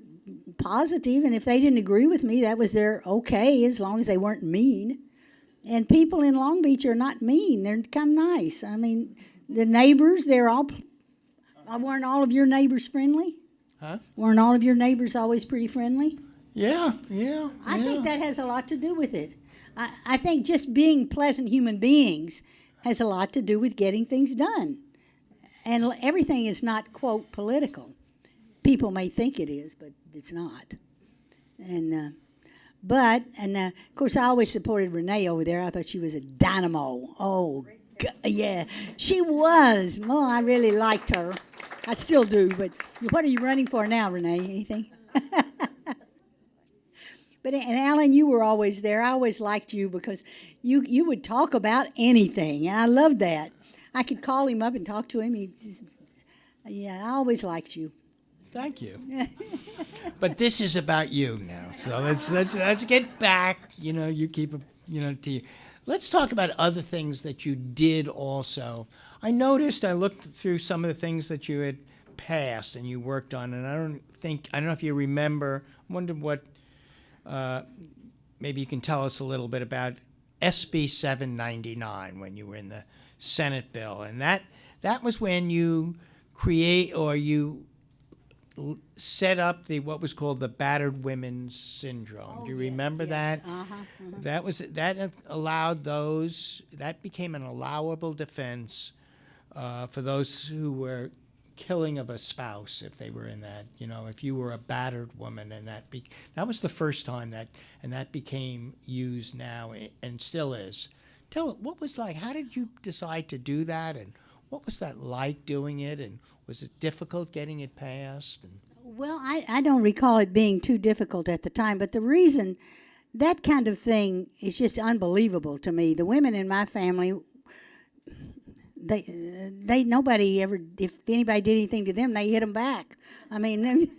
positive, and if they didn't agree with me, that was their okay, as long as they weren't mean. And people in Long Beach are not mean. They're kind of nice. I mean, the neighbors, weren't all of your neighbors friendly? Huh? Weren't all of your neighbors always pretty friendly? Yeah. I think that has a lot to do with it. I think just being pleasant human beings has a lot to do with getting things done. And everything is not, quote, political. People may think it is, but it's not. And of course, I always supported Renee over there. I thought she was a dynamo. Oh, yeah, she was. Oh, I really liked her. I still do. But what are you running for now, Renee? Anything? And Alan, you were always there. I always liked you because you would talk about anything, and I loved that. I could call him up and talk to him. I always liked you. Thank you. But this is about you now, so let's get back. You keep it, to you. Let's talk about other things that you did also. I looked through some of the things that you had passed and you worked on, and I don't know if you remember. I wonder what. Maybe you can tell us a little bit about SB 799 when you were in the Senate bill, and that was when you set up what was called the battered women's syndrome. Do you remember that? That allowed that became an allowable defense for those who were killing of a spouse if they were in that. If you were a battered woman, and that was the first time that became used now and still is. What was like? How did you decide to do that, and what was that like doing it, and was it difficult getting it passed? Well, I don't recall it being too difficult at the time, but the reason that kind of thing is just unbelievable to me. The women in my family, nobody ever, if anybody did anything to them, they hit them back. I mean,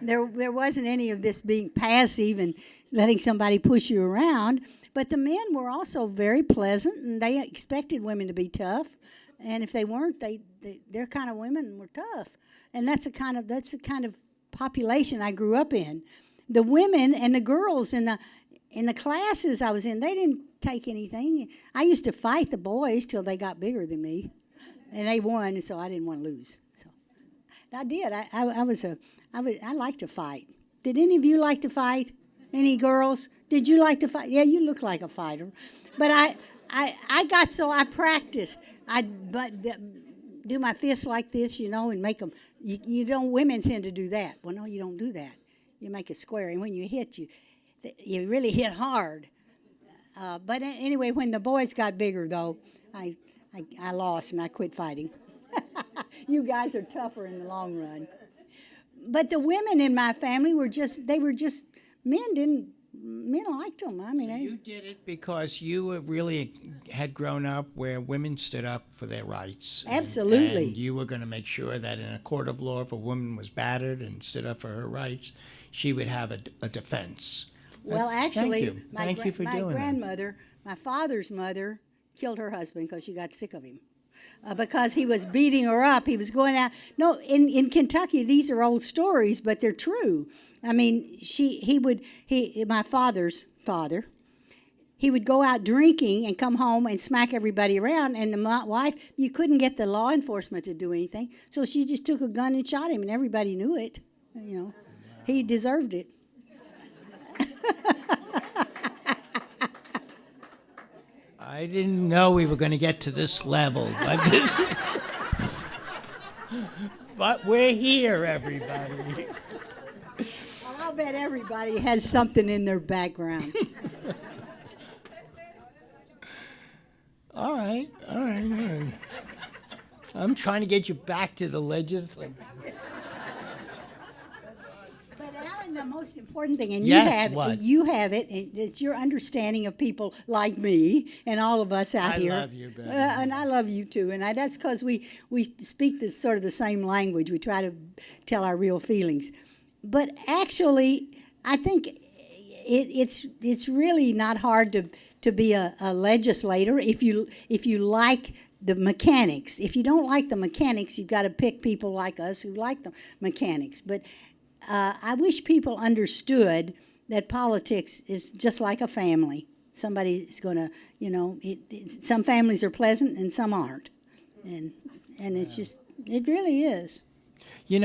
there wasn't any of this being passive and letting somebody push you around. But the men were also very pleasant, and they expected women to be tough. And if they weren't, their kind of women were tough. And that's the kind of population I grew up in. The women and the girls in the classes I was in, they didn't take anything. I used to fight the boys till they got bigger than me, and they won, so I didn't want to lose. So I did. I like to fight. Did any of you like to fight? Any girls? Did you like to fight? Yeah, you look like a fighter. But I practiced. I'd do my fists like this, and make them. Women tend to do that. Well, no, you don't do that. You make it square, and when you hit, you really hit hard. But anyway, when the boys got bigger, though, I lost and I quit fighting. You guys are tougher in the long run. But the women in my family were just men liked them. I mean, you did it because you really had grown up where women stood up for their rights. Absolutely. And you were going to make sure that in a court of law, if a woman was battered and stood up for her rights, she would have a defense. Well, actually, Thank you for doing grandmother, my father's mother, killed her husband because she got sick of him. Because he was beating her up. He was going out. No, in Kentucky, these are old stories, but they're true. I mean, my father's father, he would go out drinking and come home and smack everybody around. And the wife, you couldn't get the law enforcement to do anything. So she just took a gun and shot him, and everybody knew it. He deserved it. I didn't know we were going to get to this level, but we're here, everybody. Well, I'll bet everybody has something in their background. All right. I'm trying to get you back to the legislature. But Alan, the most important thing, and Yes, what? you have it, and it's your understanding of people like me and all of us out I here. love you, Betty. And I love you too, and that's because we speak this sort of the same language. We try to tell our real feelings, but actually, I think it's really not hard to be a legislator if you like the mechanics. If you don't like the mechanics, you've got to pick people like us who like the mechanics. But I wish people understood that politics is just like a family. Somebody's going to, some families are pleasant and some aren't. And it's just, it really is. And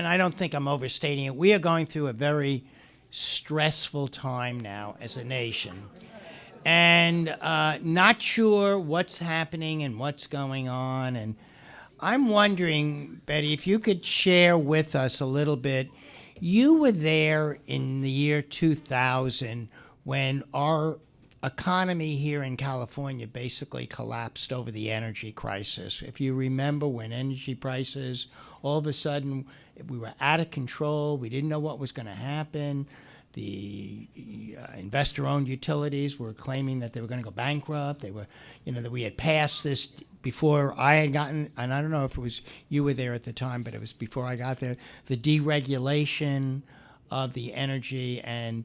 I don't think I'm overstating it, we are going through a very stressful time now as a nation. And not sure what's happening and what's going on. And I'm wondering, Betty, if you could share with us a little bit. You were there in the year 2000 when our economy here in California basically collapsed over the energy crisis. If you remember, when energy prices, all of a sudden, we were out of control. We didn't know what was going to happen. The investor-owned utilities were claiming that they were going to go bankrupt. They were, that we had passed this before I had gotten, and I don't know if it was you were there at the time, but it was before I got there, the deregulation of the energy, and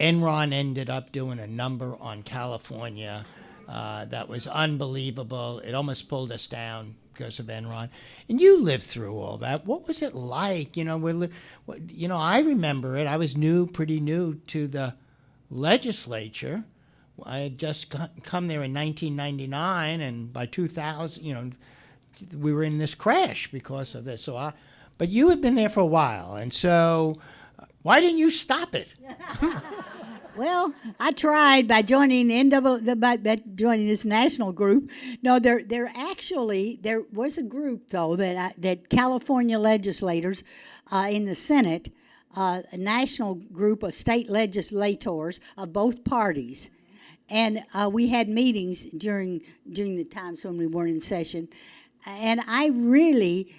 Enron ended up doing a number on California that was unbelievable. It almost pulled us down because of Enron. And you lived through all that. What was it like? I remember it. I was pretty new to the legislature. I had just come there in 1999, and by 2000, we were in this crash because of this. But you had been there for a while, and so why didn't you stop it? Well, I tried by joining by joining this national group. No, there was a group though that California legislators in the Senate, a national group of state legislators of both parties, and we had meetings during the times when we weren't in session, and I really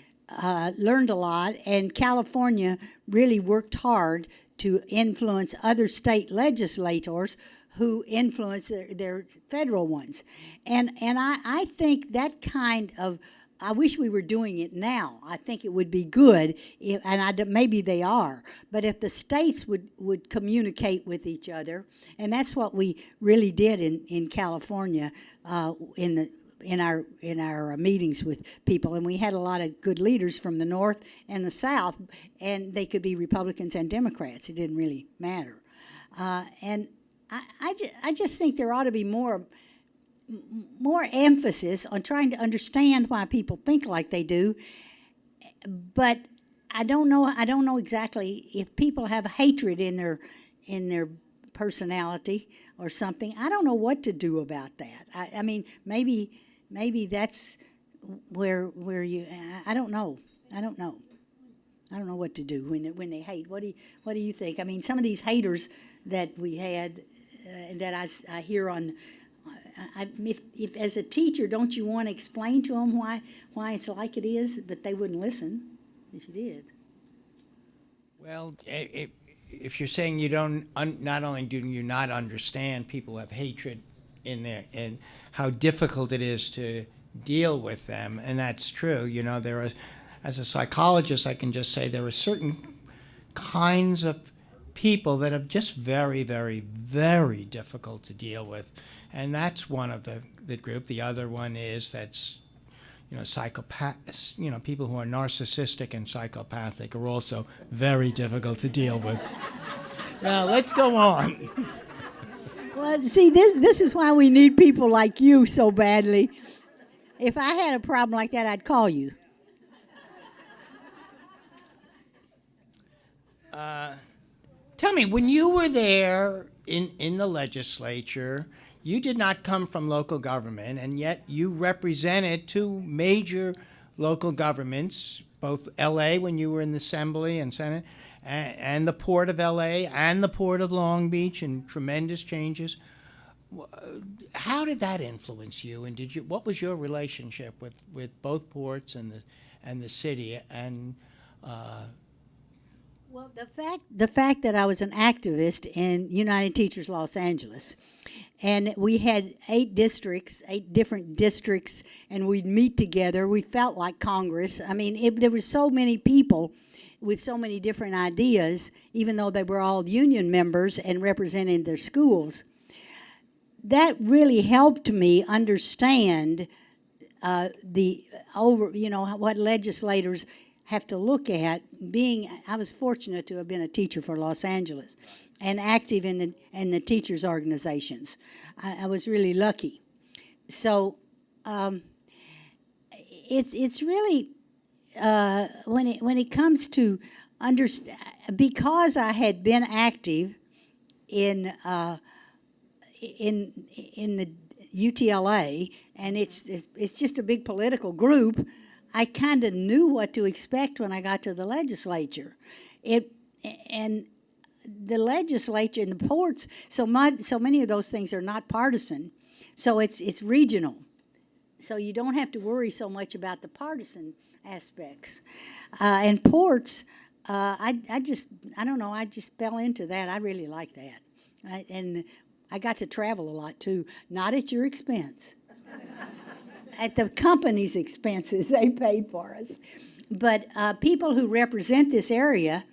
learned a lot. And California really worked hard to influence other state legislators who influence their federal ones. And I think that kind of, I wish we were doing it now. I think it would be good, maybe they are, but if the states would communicate with each other, and that's what we really did in California in our meetings with people, and we had a lot of good leaders from the North and the South, and they could be Republicans and Democrats. It didn't really matter. And I just think there ought to be more emphasis on trying to understand why people think like they do. But I don't know exactly if people have hatred in their personality or something. I don't know what to do about that. I mean, maybe that's where you. I don't know. I don't know what to do when they hate. What do you think? I mean, some of these haters that we had, that I hear on. If as a teacher, don't you want to explain to them why it's like it is? But they wouldn't listen if you did. Well, if you're saying you don't, not only do you not understand people have hatred in there and how difficult it is to deal with them, and that's true. There are, as a psychologist, I can just say there are certain kinds of people that are just very, very, very difficult to deal with, and that's one of the group. The other one is psychopaths. People who are narcissistic and psychopathic are also very difficult to deal with. Now let's go on. Well, see, this is why we need people like you so badly. If I had a problem like that, I'd call you. Tell me, when you were there in the legislature, you did not come from local government, and yet you represented two major local governments, both LA when you were in the Assembly and Senate, and the Port of LA and the Port of Long Beach, and tremendous changes. How did that influence you, and what was your relationship with both ports and the city? And well, the fact that I was an activist in United Teachers Los Angeles, and we had 8 different districts, and we'd meet together. We felt like Congress. I mean, there were so many people with so many different ideas, even though they were all union members and representing their schools. That really helped me understand what legislators have to look at. I was fortunate to have been a teacher for Los Angeles and active in the teachers' organizations. I was really lucky. So it's really when it comes to because I had been active in the UTLA, and it's just a big political group, I kind of knew what to expect when I got to the legislature. And the legislature and the ports, so many of those things are not partisan, so it's regional. So you don't have to worry so much about the partisan aspects. And ports, I don't know, I just fell into that. I really like that. And I got to travel a lot too, not at your expense. At the company's expenses, they paid for us. But people who represent this area,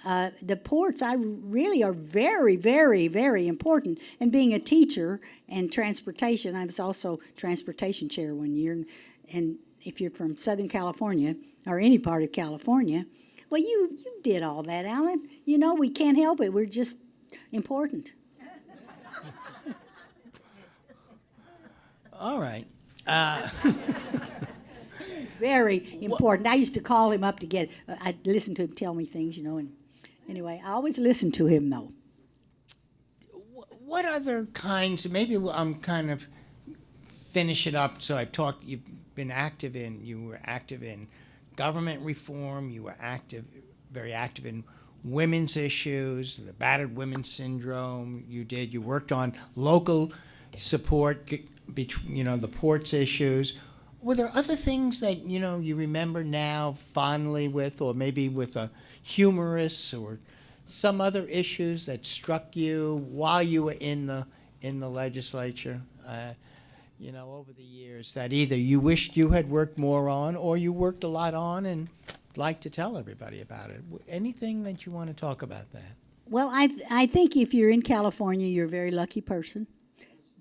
the ports, really are very, very, very important. And being a teacher and transportation, I was also transportation chair one year. And if you're from Southern California or any part of California, well, you did all that, Alan. You know, we can't help it. We're just important. all right. It's very important. I used to call him up to get, I'd listen to him tell me things, and anyway, I always listen to him, though. What other kinds, maybe I'm kind of finish it up, so you were active in government reform, you were very active in women's issues, the battered women's syndrome, you worked on local support between, the ports issues. Were there other things that, you remember now fondly or maybe with a humorous or some other issues that struck you while you were in the legislature, over the years that either you wished you had worked more on or you worked a lot on and like to tell everybody about it? Anything that you want to talk about that? Well, I think if you're in California, you're a very lucky person,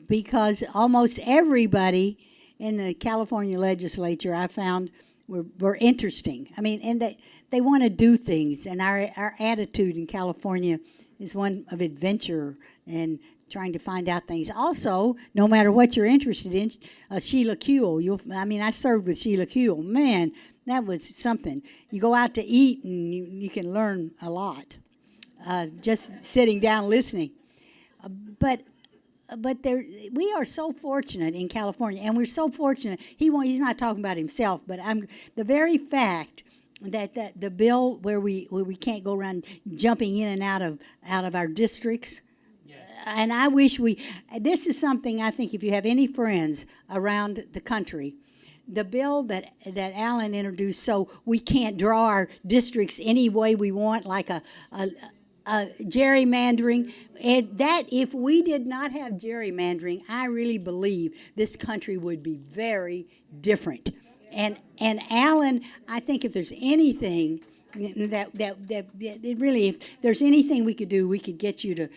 because almost everybody in the California legislature I found were interesting. I mean, and they want to do things, and our attitude in California is one of adventure and trying to find out things. Also, no matter what you're interested in, Sheila Kuehl, I served with Sheila Kuehl. Man, that was something. You go out to eat and you can learn a lot, just sitting down listening. But we are so fortunate in California, and we're so fortunate. He's not talking about himself, but the very fact that the bill where we can't go around jumping in and out of our districts. Yes. And I wish this is something I think if you have any friends around the country, the bill that Alan introduced, so we can't draw our districts any way we want, like a gerrymandering, and that if we did not have gerrymandering, I really believe this country would be very different. And Alan, I think if there's anything that really, if there's anything we could do, we could get you to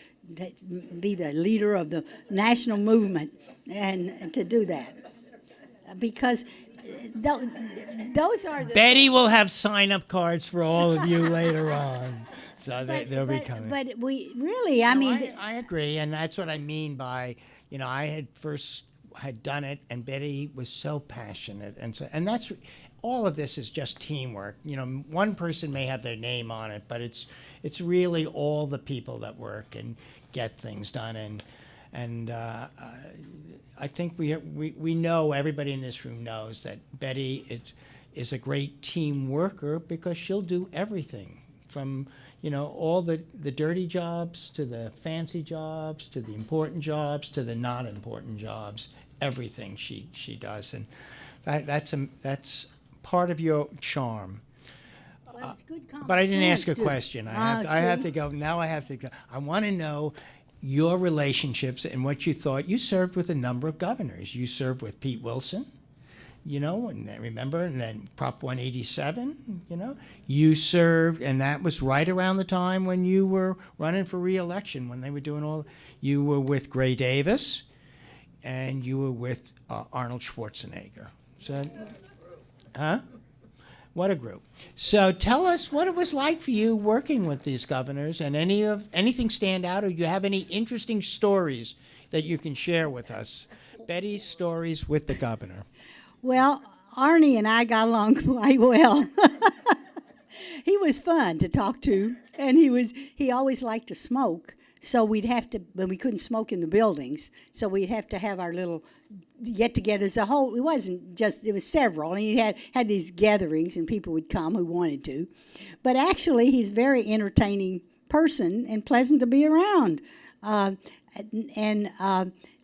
be the leader of the national movement and to do that, because those are the. Betty will have sign-up cards for all of you later on. So they'll be coming. But we really, I agree, and that's what I mean by, I had done it, and Betty was so passionate, and that's all of this is just teamwork. One person may have their name on it, but it's really all the people that work and get things done, And I think we know, everybody in this room knows that Betty is a great team worker because she'll do everything from, all the dirty jobs to the fancy jobs to the important jobs to the not important jobs. Everything she does, and that's part of your charm. Well, it's good common But I didn't ask a sense, too. question. I have to go. Now I have to go. I want to know your relationships and what you thought. You served with a number of governors. You served with Pete Wilson, and then, remember, and then Prop 187, You served, and that was right around the time when you were running for re-election, when they were doing all. You were with Gray Davis, and you were with Arnold Schwarzenegger. So, huh? What a group. So tell us what it was like for you working with these governors, and anything stand out, or you have any interesting stories that you can share with us. Betty's stories with the governor. Well, Arnie and I got along quite well. He was fun to talk to, and he always liked to smoke. So we'd have to, but we couldn't smoke in the buildings, so we'd have to have our little get-togethers. It wasn't just, it was several, and he had these gatherings, and people would come who wanted to. But actually, he's a very entertaining person and pleasant to be around.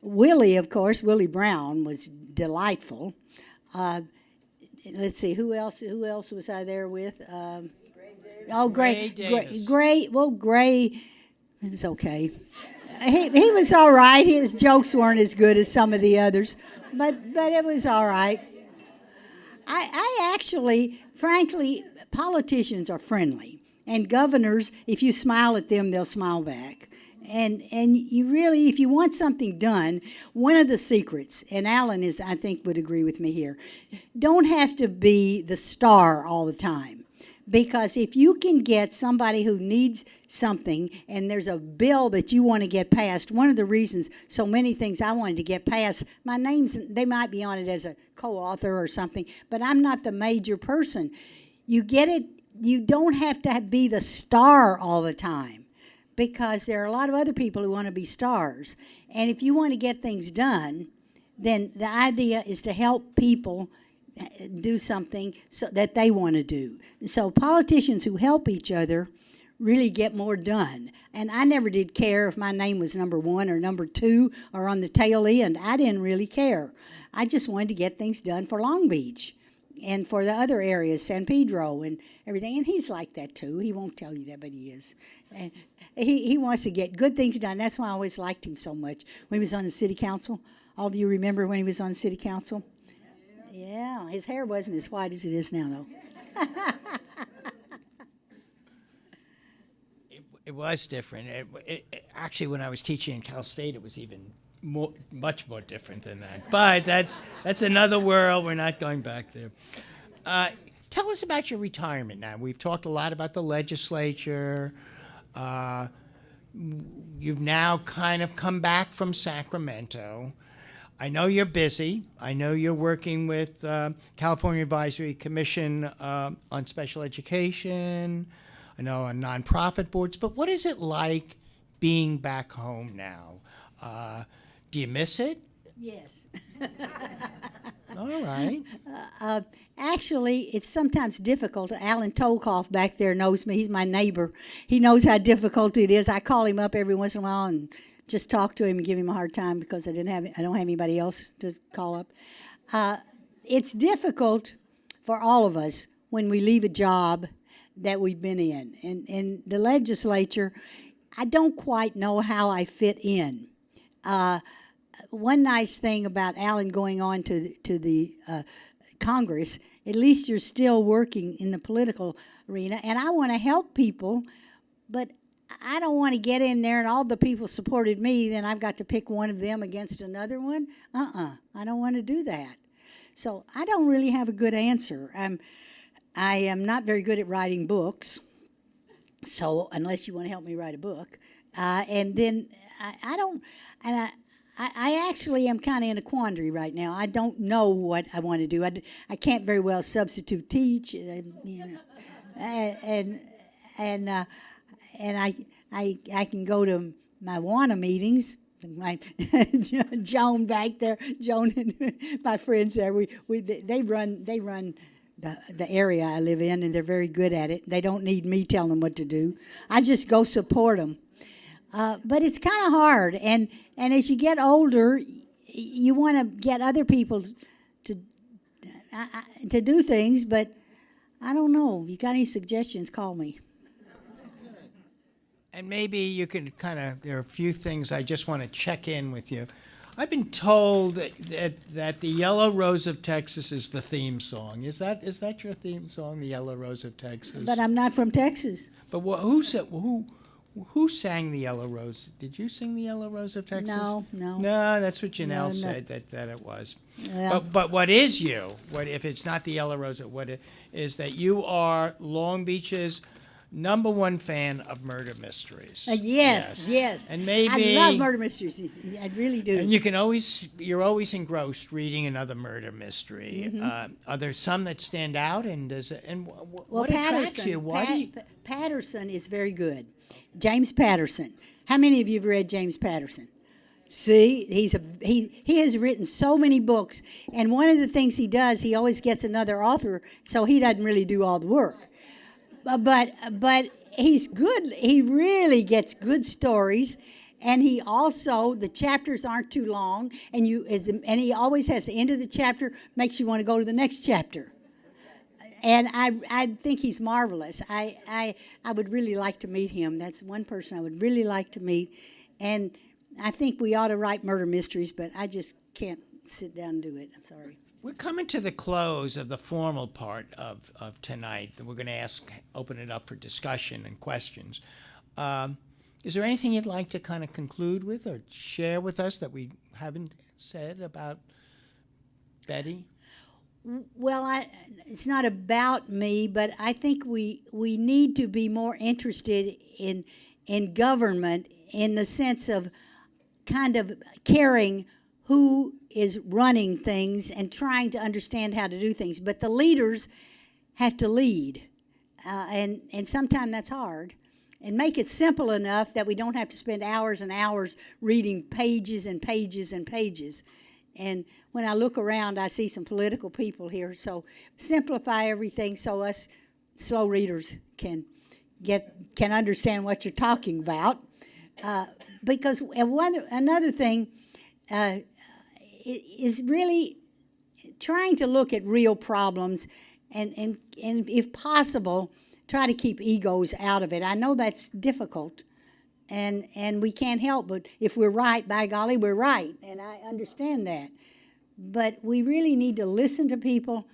Willie, of course, Willie Brown was delightful. Let's see, who else was I there with? Gray Davis. Gray. It was okay. He was all right. His jokes weren't as good as some of the others, but it was all right. I actually, frankly, politicians are friendly, and governors, if you smile at them, they'll smile back. And you really, if you want something done, one of the secrets, and Alan I think would agree with me here, don't have to be the star all the time. Because if you can get somebody who needs something and there's a bill that you want to get passed, one of the reasons so many things I wanted to get passed, my name's, they might be on it as a co-author or something, but I'm not the major person. You get it, you don't have to be the star all the time, because there are a lot of other people who want to be stars. And if you want to get things done, then the idea is to help people do something so that they want to do. So politicians who help each other really get more done. And I never did care if my name was number 1 or number 2 or on the tail end. I didn't really care. I just wanted to get things done for Long Beach and for the other areas, San Pedro and everything. And he's like that too. He won't tell you that, but he is. And he wants to get good things done. That's why I always liked him so much. When he was on the city council, all of you remember when he was on the city council? Yeah, his hair wasn't as white as it is now, though. It was different. Actually, when I was teaching in Cal State, it was even much more different than that. But that's another world. We're not going back there. Tell us about your retirement now. We've talked a lot about the legislature. You've now kind of come back from Sacramento. I know you're busy. I know you're working with California Advisory Commission on special education. I know on nonprofit boards. But what is it like being back home now? Do you miss it? Yes. All right. Actually, it's sometimes difficult. Alan Tolkoff back there knows me. He's my neighbor. He knows how difficult it is. I call him up every once in a while and just talk to him and give him a hard time because I don't have anybody else to call up. It's difficult for all of us when we leave a job that we've been in. And the legislature, I don't quite know how I fit in. One nice thing about Alan going on to the Congress, at least you're still working in the political arena, and I want to help people, but I don't want to get in there and all the people supported me, then I've got to pick one of them against another one. I don't want to do that. So I don't really have a good answer. I am not very good at writing books, so unless you want to help me write a book. And then I actually am kind of in a quandary right now. I don't know what I want to do. I can't very well substitute teach, and I can go to my WANA meetings, my Joan back there, Joan and my friends there, they run the area I live in, and they're very good at it. They don't need me telling them what to do. I just go support them. But it's kind of hard, and as you get older, you want to get other people to do things, but I don't know. You got any suggestions, call me. And maybe you can there are a few things I just want to check in with you. I've been told that the Yellow Rose of Texas is the theme song. Is that your theme song, the Yellow Rose of Texas? But I'm not from Texas. But who sang the Yellow Rose? Did you sing the Yellow Rose of Texas? No. No, that's what Janelle No. said that it was. Yeah. But what is you? What if it's not the Yellow Rose? What it is that you are Long Beach's #1 fan of murder mysteries? Yes. And maybe I love murder mysteries. I really do. And you're always engrossed reading another murder mystery. Mm-hmm. Are there some that stand out? What attracts you? Patterson is very good. James Patterson. How many of you have read James Patterson? See, he has written so many books, and one of the things he does, he always gets another author, so he doesn't really do all the work. But he's good. He really gets good stories, and he also, the chapters aren't too long, and he always has the end of the chapter makes you want to go to the next chapter. And I think he's marvelous. I would really like to meet him. That's one person I would really like to meet, and I think we ought to write murder mysteries, but I just can't sit down and do it. I'm sorry. We're coming to the close of the formal part of tonight. We're going to open it up for discussion and questions. Is there anything you'd like to kind of conclude with or share with us that we haven't said about Betty? Well, it's not about me, but I think we need to be more interested in government in the sense of kind of caring who is running things and trying to understand how to do things. But the leaders have to lead, and sometimes that's hard. And make it simple enough that we don't have to spend hours and hours reading pages and pages and pages. And when I look around, I see some political people here. So simplify everything so us slow readers can understand what you're talking about. Because another thing is really trying to look at real problems and if possible, try to keep egos out of it. I know that's difficult, and we can't help but if we're right, by golly, we're right, and I understand that. But we really need to listen to people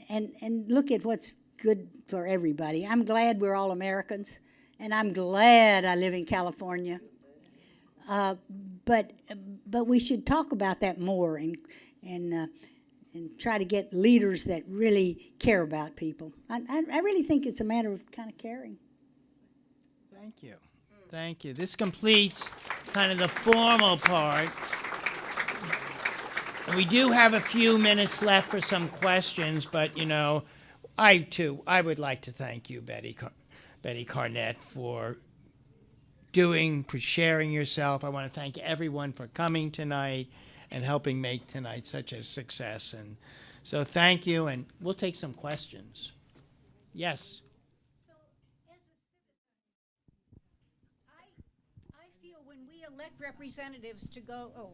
and look at what's good for everybody. I'm glad we're all Americans, and I'm glad I live in California. But we should talk about that more and try to get leaders that really care about people. I really think it's a matter of kind of caring. Thank you. This completes kind of the formal part. And we do have a few minutes left for some questions, but, I would like to thank you, Betty Karnette, for sharing yourself. I want to thank everyone for coming tonight and helping make tonight such a success. And so thank you, and we'll take some questions. Yes. I feel when we elect representatives to go,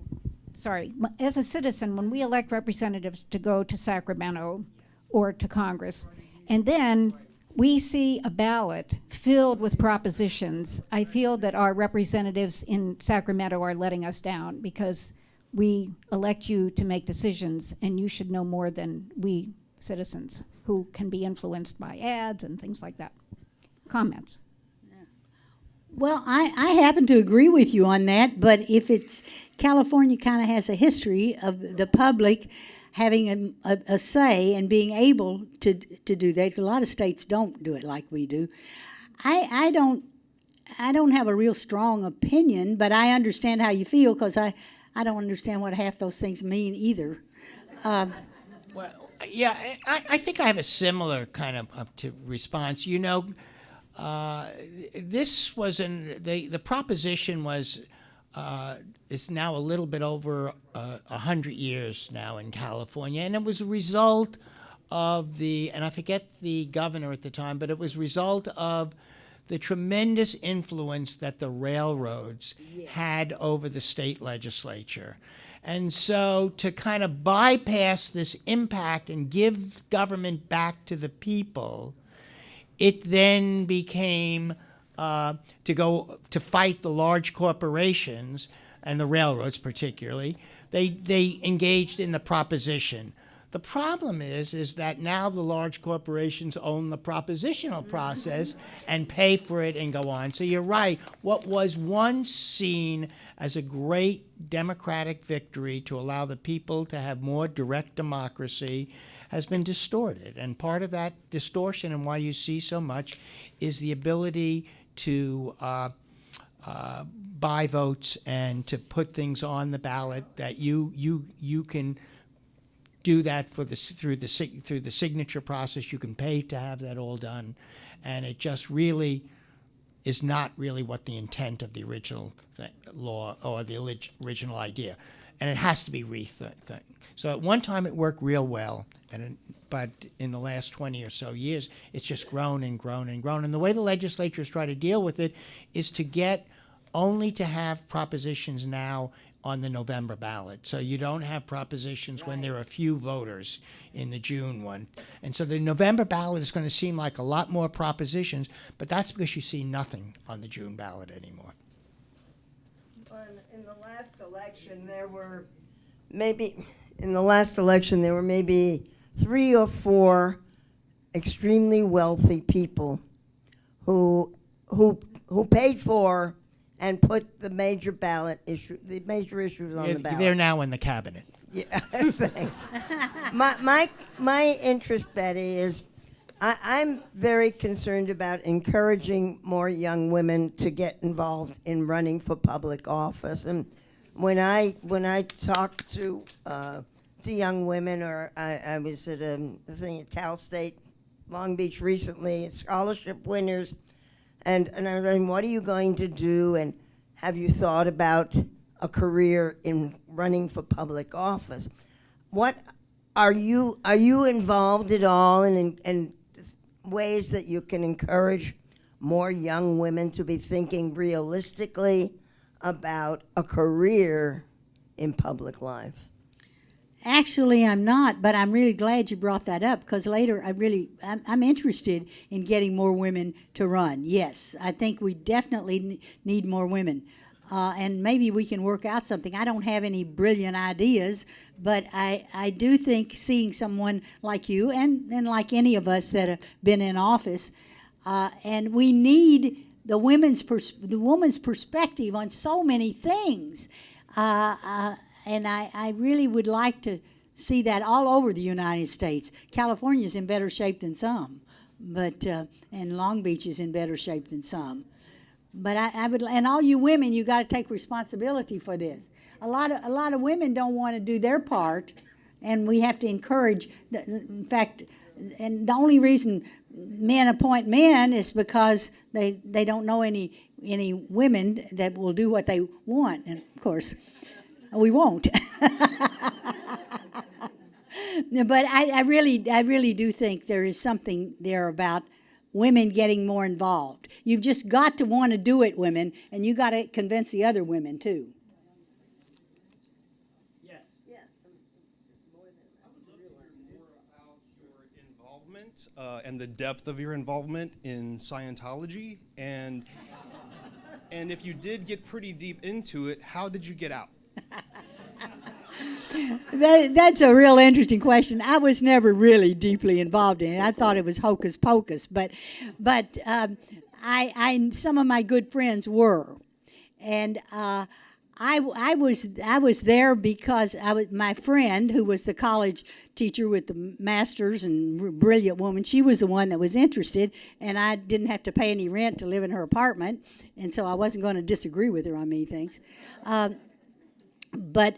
as a citizen, when we elect representatives to go to Sacramento or to Congress, and then we see a ballot filled with propositions, I feel that our representatives in Sacramento are letting us down because we elect you to make decisions, and you should know more than we citizens who can be influenced by ads and things like that. Comments? Well, I happen to agree with you on that, but if it's California kind of has a history of the public having a say and being able to do that. A lot of states don't do it like we do. I don't have a real strong opinion, but I understand how you feel because I don't understand what half those things mean either. Well, yeah, I think I have a similar kind of response. This was the proposition was is now a little bit over 100 years now in California, and it was a result of and I forget the governor at the time, but it was a result of the tremendous influence that the railroads had over the state legislature. And so to kind of bypass this impact and give government back to the people, it then became to fight the large corporations and the railroads particularly. They engaged in the proposition. The problem is that now the large corporations own the propositional process and pay for it and go on. So you're right. What was once seen as a great democratic victory to allow the people to have more direct democracy has been distorted. And part of that distortion and why you see so much is the ability to buy votes and to put things on the ballot that you can do that through the signature process. You can pay to have that all done, and it just really is not really what the intent of the original law or the original idea, and it has to be rethink. So at one time it worked real well, but in the last 20 or so years it's just grown and grown and grown. And the way the legislatures try to deal with it is to get only to have propositions now on the November ballot. So you don't have propositions when there are a few voters in the June one. And so the November ballot is going to seem like a lot more propositions, but that's because you see nothing on the June ballot anymore. Well, in the last election, there were maybe 3 or 4 extremely wealthy people who paid for and put the major issues on the ballot. They're now in the cabinet. Yeah, thanks. My interest, Betty, is I'm very concerned about encouraging more young women to get involved in running for public office. And when I talk to young women, or I was at a thing at Cal State Long Beach recently, scholarship winners. And I was like, what are you going to do? And have you thought about a career in running for public office? What are you involved at all in ways that you can encourage more young women to be thinking realistically about a career in public life? Actually, I'm not, but I'm really glad you brought that up, because later I'm interested in getting more women to run. Yes, I think we definitely need more women. And maybe we can work out something. I don't have any brilliant ideas, but I do think seeing someone like you and like any of us that have been in office, and we need the woman's perspective on so many things. And I really would like to see that all over the United States. California's in better shape than some, but and Long Beach is in better shape than some. But I would, and all you women, you got to take responsibility for this. A lot of women don't want to do their part, and we have to encourage. In fact, and the only reason men appoint men is because they don't know any women that will do what they want, and of course, we won't. But I really do think there is something there about women getting more involved. You've just got to want to do it, women, and you got to convince the other women too. Yes. Yeah. I would love to hear more about your involvement and the depth of your involvement in Scientology, and if you did get pretty deep into it, how did you get out? That's a real interesting question. I was never really deeply involved in it. I thought it was hocus pocus, but some of my good friends were, and I was there because my friend, who was the college teacher with the masters and brilliant woman. She was the one that was interested, and I didn't have to pay any rent to live in her apartment, and so I wasn't going to disagree with her on many things. But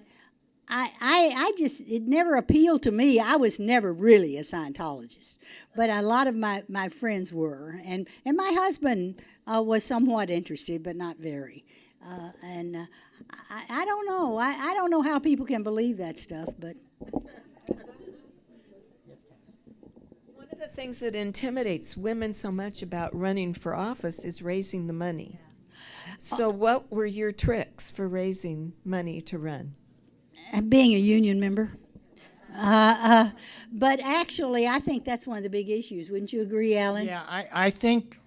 it never appealed to me. I was never really a Scientologist, but a lot of my friends were, and my husband was somewhat interested, but not very. I don't know. I don't know how people can believe that stuff, but One of the things that intimidates women so much about running for office is raising the money. So what were your tricks for raising money to run? being a union member. But actually, I think that's one of the big issues. Wouldn't you agree, Alan? Yeah, I think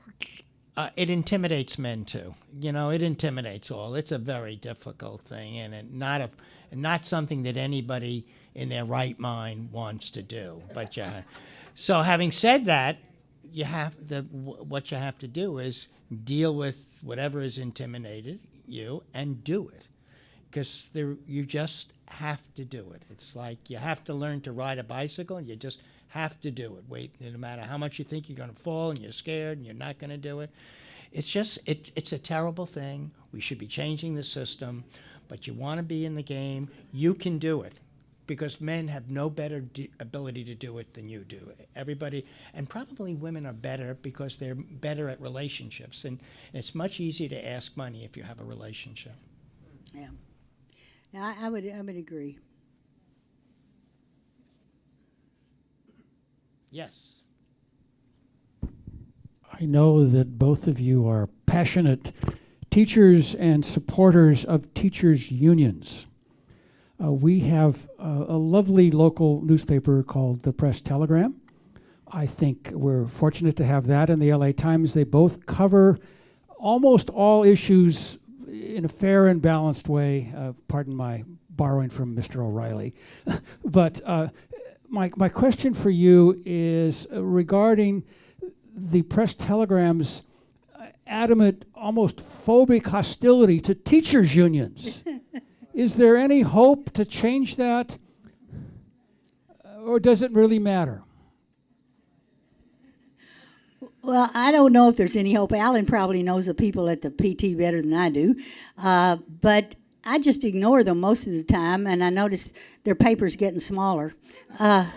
it intimidates men too. You know, it intimidates all. It's a very difficult thing, and not something that anybody in their right mind wants to do. But so having said that, what you have to do is deal with whatever is intimidated you and do it, because you just have to do it. It's like you have to learn to ride a bicycle, and you just have to do it. Wait, no matter how much you think you're going to fall and you're scared and you're not going to do it. It's just, it's a terrible thing. We should be changing the system, but you want to be in the game, you can do it, because men have no better ability to do it than you do. Everybody, and probably women are better because they're better at relationships, and it's much easier to ask money if you have a relationship. Yeah. I would agree. Yes. I know that both of you are passionate teachers and supporters of teachers' unions. We have a lovely local newspaper called the Press Telegram. I think we're fortunate to have that in the LA Times. They both cover almost all issues in a fair and balanced way. Pardon my borrowing from Mr. O'Reilly. But my question for you is regarding the Press Telegram's adamant, almost phobic hostility to teachers' unions. Is there any hope to change that? Or does it really matter? Well, I don't know if there's any hope. Alan probably knows the people at the PT better than I do. But I just ignore them most of the time, and I notice their paper's getting smaller. But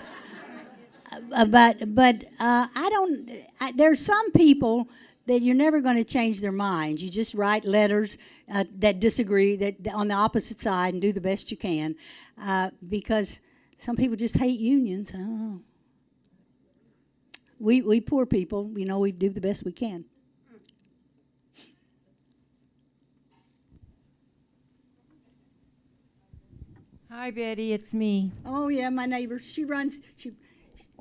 I don't. There's some people that you're never going to change their minds. You just write letters that disagree, that on the opposite side, and do the best you can, because some people just hate unions. I don't know. We poor people, you know, we do the best we can. Hi, Betty, it's me. Oh yeah, my neighbor.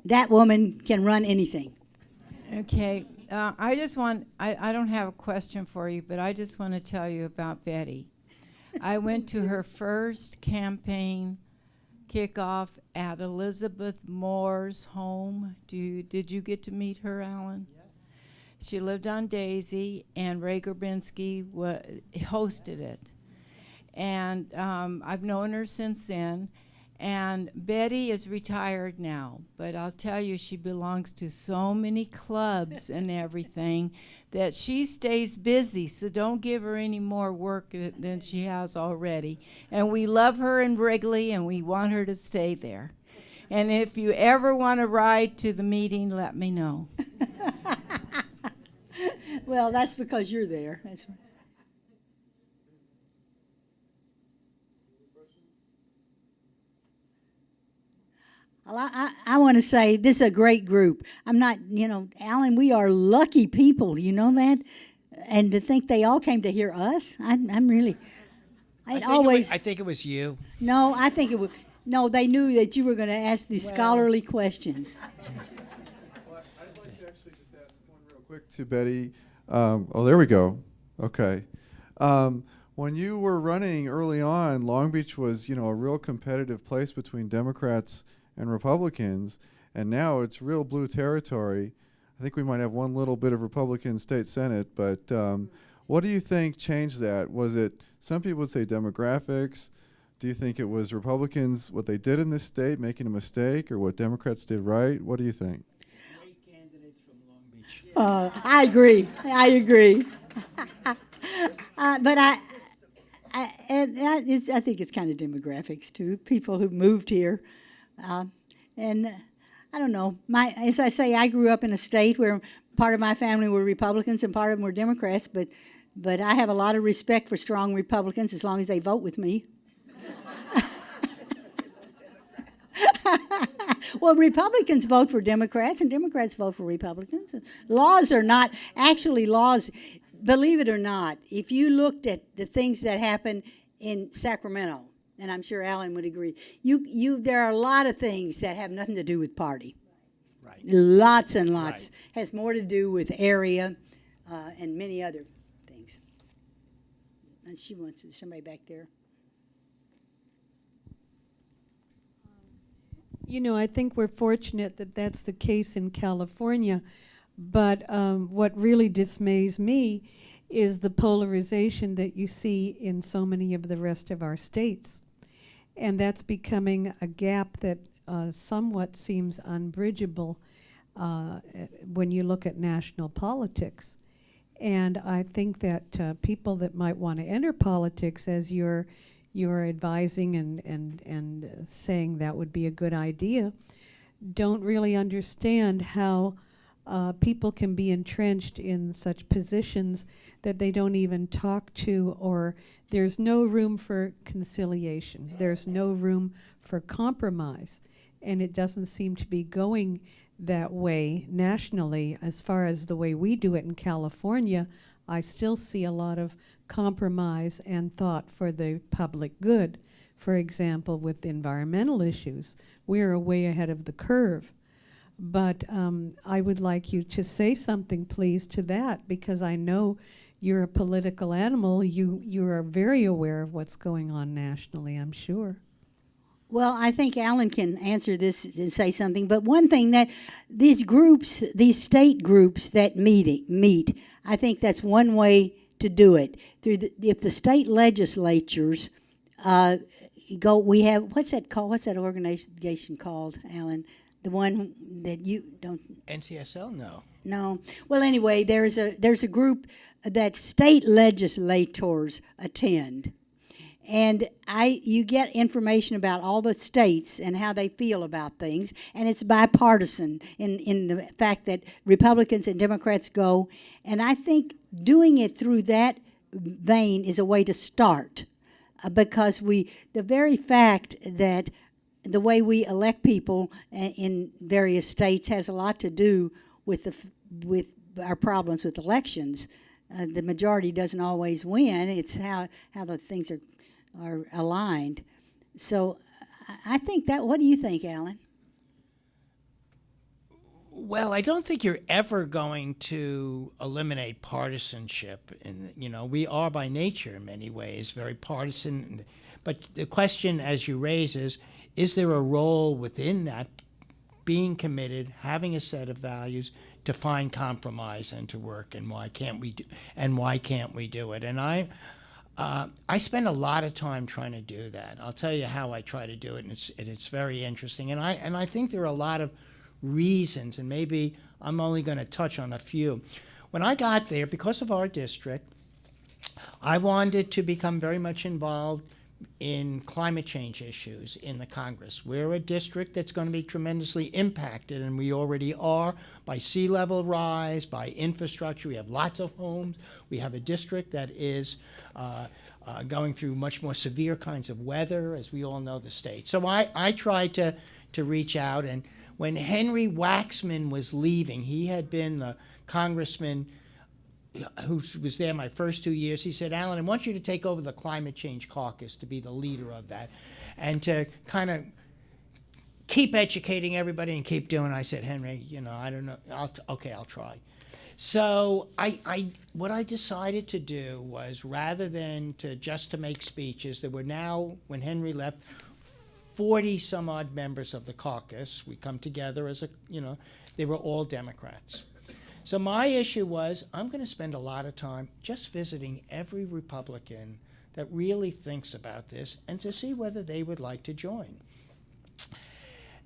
That woman can run anything. Okay, I don't have a question for you, but I just want to tell you about Betty. I went to her first campaign kickoff at Elizabeth Moore's home. Did you get to meet her, Alan? Yes. She lived on Daisy, and Ray Grabinski hosted it. And I've known her since then. And Betty is retired now, but I'll tell you, she belongs to so many clubs and everything that she stays busy, so don't give her any more work than she has already. And we love her in Wrigley, and we want her to stay there. And if you ever want to ride to the meeting, let me know. Well, that's because you're there. That's right. Well, I want to say this is a great group. I'm not, Alan, we are lucky people. You know that? And to think they all came to hear us, I'm really, I think it was you. No, I think it was, no, they knew that you were going to ask these scholarly questions. Well, I'd like to actually just ask one real quick to Betty. Oh, there we go. Okay. When you were running early on, Long Beach was, a real competitive place between Democrats and Republicans, and now it's real blue territory. I think we might have one little bit of Republican state Senate, but what do you think changed that? Was it, some people would say demographics. Do you think it was Republicans, what they did in this state, making a mistake, or what Democrats did right? What do you think? Great candidates from Long Beach. I agree. But I think it's kind of demographics too. People who moved here. And I don't know. As I say, I grew up in a state where part of my family were Republicans and part of them were Democrats. But But I have a lot of respect for strong Republicans as long as they vote with me. Well, Republicans vote for Democrats and Democrats vote for Republicans. Laws are not, actually laws, believe it or not, if you looked at the things that happen in Sacramento, and I'm sure Alan would agree, there are a lot of things that have nothing to do with party. Right. Lots and lots. Right. Has more to do with area and many other things. And she wants somebody back there. You know, I think we're fortunate that that's the case in California, but what really dismays me is the polarization that you see in so many of the rest of our states. And that's becoming a gap that somewhat seems unbridgeable when you look at national politics. And I think that people that might want to enter politics, as you're advising and saying that would be a good idea, don't really understand how people can be entrenched in such positions that they don't even talk to, or there's no room for conciliation. There's no room for compromise. And it doesn't seem to be going that way nationally. As far as the way we do it in California, I still see a lot of compromise and thought for the public good. For example, with environmental issues, we're way ahead of the curve. But I would like you to say something, please, to that, because I know you're a political animal. You are very aware of what's going on nationally, I'm sure. Well, I think Alan can answer this and say something. But one thing that these groups, these state groups that meet, I think that's one way to do it. If the state legislatures go, we have, what's that called? What's that organization called, Alan? The one that you don't... NCSL? No. No. Well, anyway, there's a group that state legislators attend. And you get information about all the states and how they feel about things, and it's bipartisan in the fact that Republicans and Democrats go. And I think doing it through that vein is a way to start, because the very fact that the way we elect people in various states has a lot to do with our problems with elections. The majority doesn't always win. It's how the things are aligned. So I think that, what do you think, Alan? Well, I don't think you're ever going to eliminate partisanship. And, we are by nature in many ways very partisan. But the question, as you raise, is there a role within that, being committed, having a set of values, to find compromise and to work, and why can't we do it? And I spend a lot of time trying to do that. I'll tell you how I try to do it, and it's very interesting. And I think there are a lot of reasons, and maybe I'm only going to touch on a few. When I got there, because of our district, I wanted to become very much involved in climate change issues in the Congress. We're a district that's going to be tremendously impacted, and we already are, by sea level rise, by infrastructure. We have lots of homes. We have a district that is going through much more severe kinds of weather, as we all know the state. So I tried to reach out, and when Henry Waxman was leaving, he had been the congressman who was there my first 2 years. He said, Alan, I want you to take over the Climate Change Caucus, to be the leader of that, and to kind of keep educating everybody and keep doing. I said, Henry, I don't know. I'll try. So what I decided to do was, rather than just to make speeches, there were now, when Henry left, 40 some odd members of the caucus. We come together as they were all Democrats. So my issue was, I'm going to spend a lot of time just visiting every Republican that really thinks about this, and to see whether they would like to join.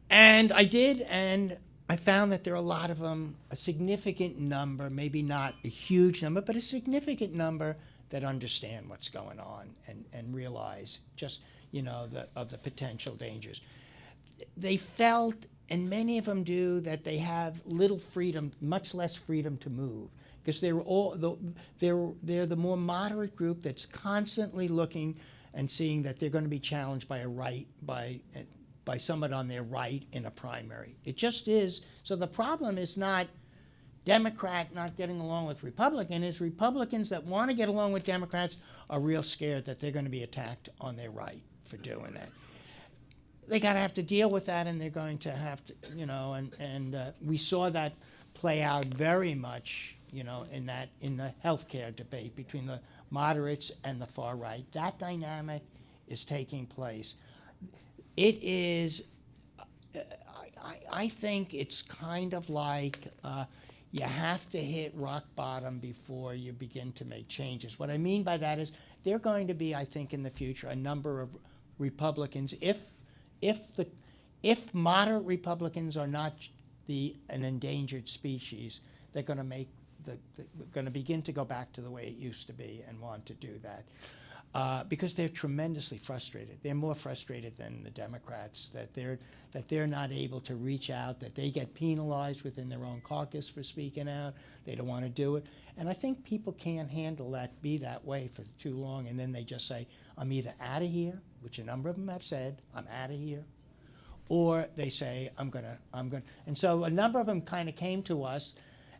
And I did, and I found that there are a lot of them, a significant number, maybe not a huge number, but a significant number that understand what's going on and realize just, of the potential dangers. They felt, and many of them do, that they have little freedom, much less freedom to move. because they're the more moderate group that's constantly looking and seeing that they're going to be challenged by someone on their right in a primary. It just is. So the problem is not Democrat not getting along with Republican, is Republicans that want to get along with Democrats are real scared that they're going to be attacked on their right for doing that. They got to have to deal with that, and they're going to have to, and we saw that play out very much, in the healthcare debate between the moderates and the far right. That dynamic is taking place. It is, I think it's kind of like you have to hit rock bottom before you begin to make changes. What I mean by that is there are going to be, I think, in the future, a number of Republicans, if moderate Republicans are not an endangered species, they're going to begin to go back to the way it used to be and want to do that. Because they're tremendously frustrated. They're more frustrated than the Democrats, that they're not able to reach out, that they get penalized within their own caucus for speaking out. They don't want to do it. And I think people can't handle be that way for too long, and then they just say, I'm either out of here, which a number of them have said, I'm out of here, or they say, I'm gonna. And so a number of them kind of came to us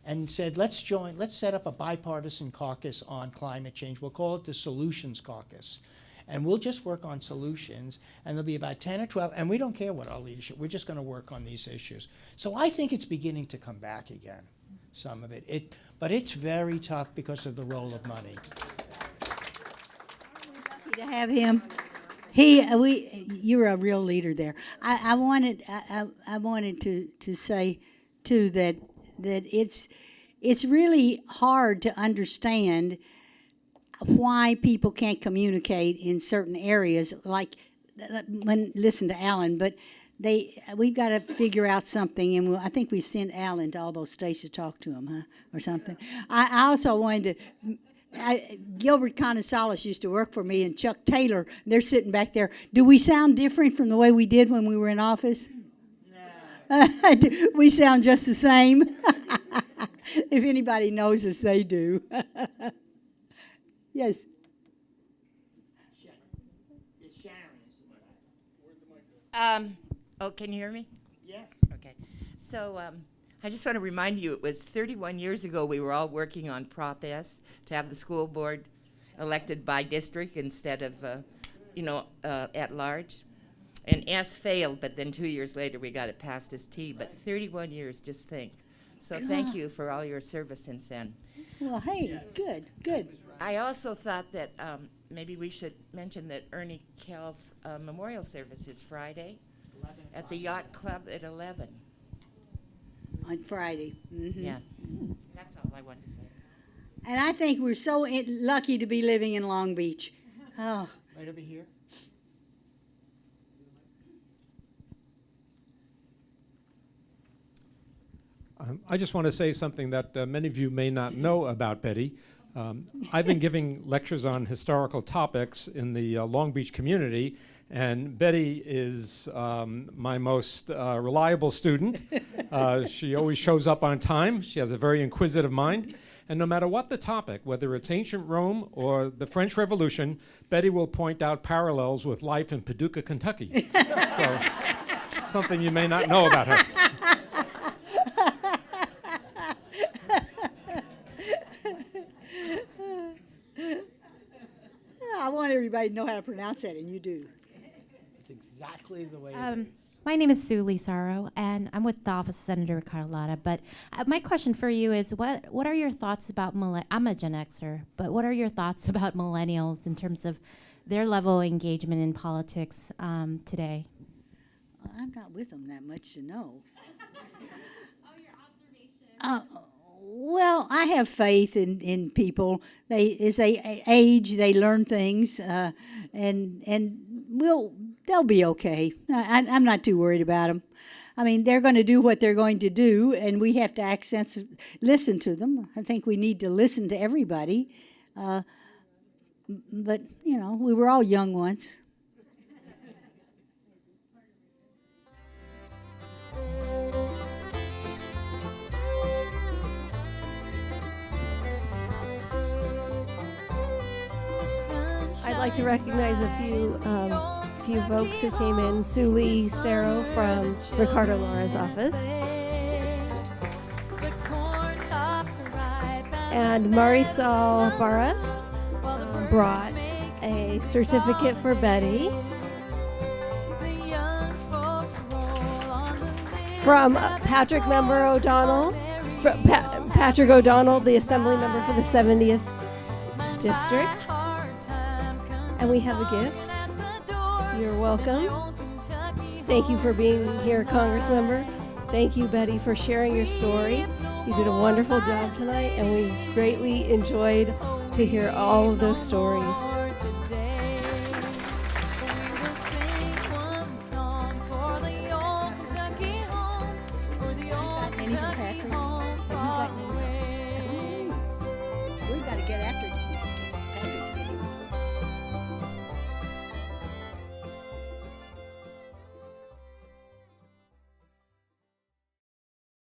and said, let's set up a bipartisan caucus on climate change. We'll call it the Solutions Caucus. And we'll just work on solutions, and there'll be about 10 or 12, and we don't care what our leadership, we're just gonna work on these issues. So I think it's beginning to come back again, some of it. But it's very tough because of the role of money. Lucky to have him. You're a real leader there. I wanted to say too that it's really hard to understand why people can't communicate in certain areas. Like listen to Alan, but we've got to figure out something, and I think we send Alan to all those states to talk to him, huh, or something. I also wanted to. Gilbert Conosalis used to work for me, and Chuck Taylor, they're sitting back there. Do we sound different from the way we did when we were in office? No. We sound just the same. If anybody knows us, they do. Yes. Can you hear me? Yes. Okay. So I just want to remind you, it was 31 years ago we were all working on Prop S to have the school board elected by district instead of, at large. And S failed, but then 2 years later we got it passed as T. But 31 years, just think. So thank you for all your service since then. Well, hey, good. I also thought that maybe we should mention that Ernie Kell's memorial service is Friday at the Yacht Club at 11. On Friday. Mm-hmm. Yeah, that's all I wanted to say. And I think we're so lucky to be living in Long Beach. Oh. Right over here. I just want to say something that many of you may not know about Betty. I've been giving lectures on historical topics in the Long Beach community, and Betty is my most reliable student. She always shows up on time. She has a very inquisitive mind. And no matter what the topic, whether it's ancient Rome or the French Revolution, Betty will point out parallels with life in Paducah, Kentucky. So, something you may not know about her. I want everybody to know how to pronounce that, and you do. It's exactly the way it is. My name is Sue Lisaro, and I'm with the Office of Senator Carlotta. But my question for you is, what are your thoughts about I'm a Gen Xer, but what are your thoughts about millennials in terms of their level of engagement in politics today? I'm not with them that much to know. Your observation. Well, I have faith in people. As they age, they learn things, and they'll be okay. I'm not too worried about them. I mean, they're going to do what they're going to do, and we have to listen to them. I think we need to listen to everybody. But, we were all young once. like to recognize a few folks who came in. Sue Lee Sarro from Ricardo Laura's office. And Marisol Barras brought a certificate for Betty. From Patrick Member O'Donnell, Patrick O'Donnell, the Assembly member for the 70th District. And we have a gift. You're welcome. Thank you for being here, Congressmember. Thank you, Betty, for sharing your story. You did a wonderful job tonight, and we greatly enjoyed to hear all of those stories.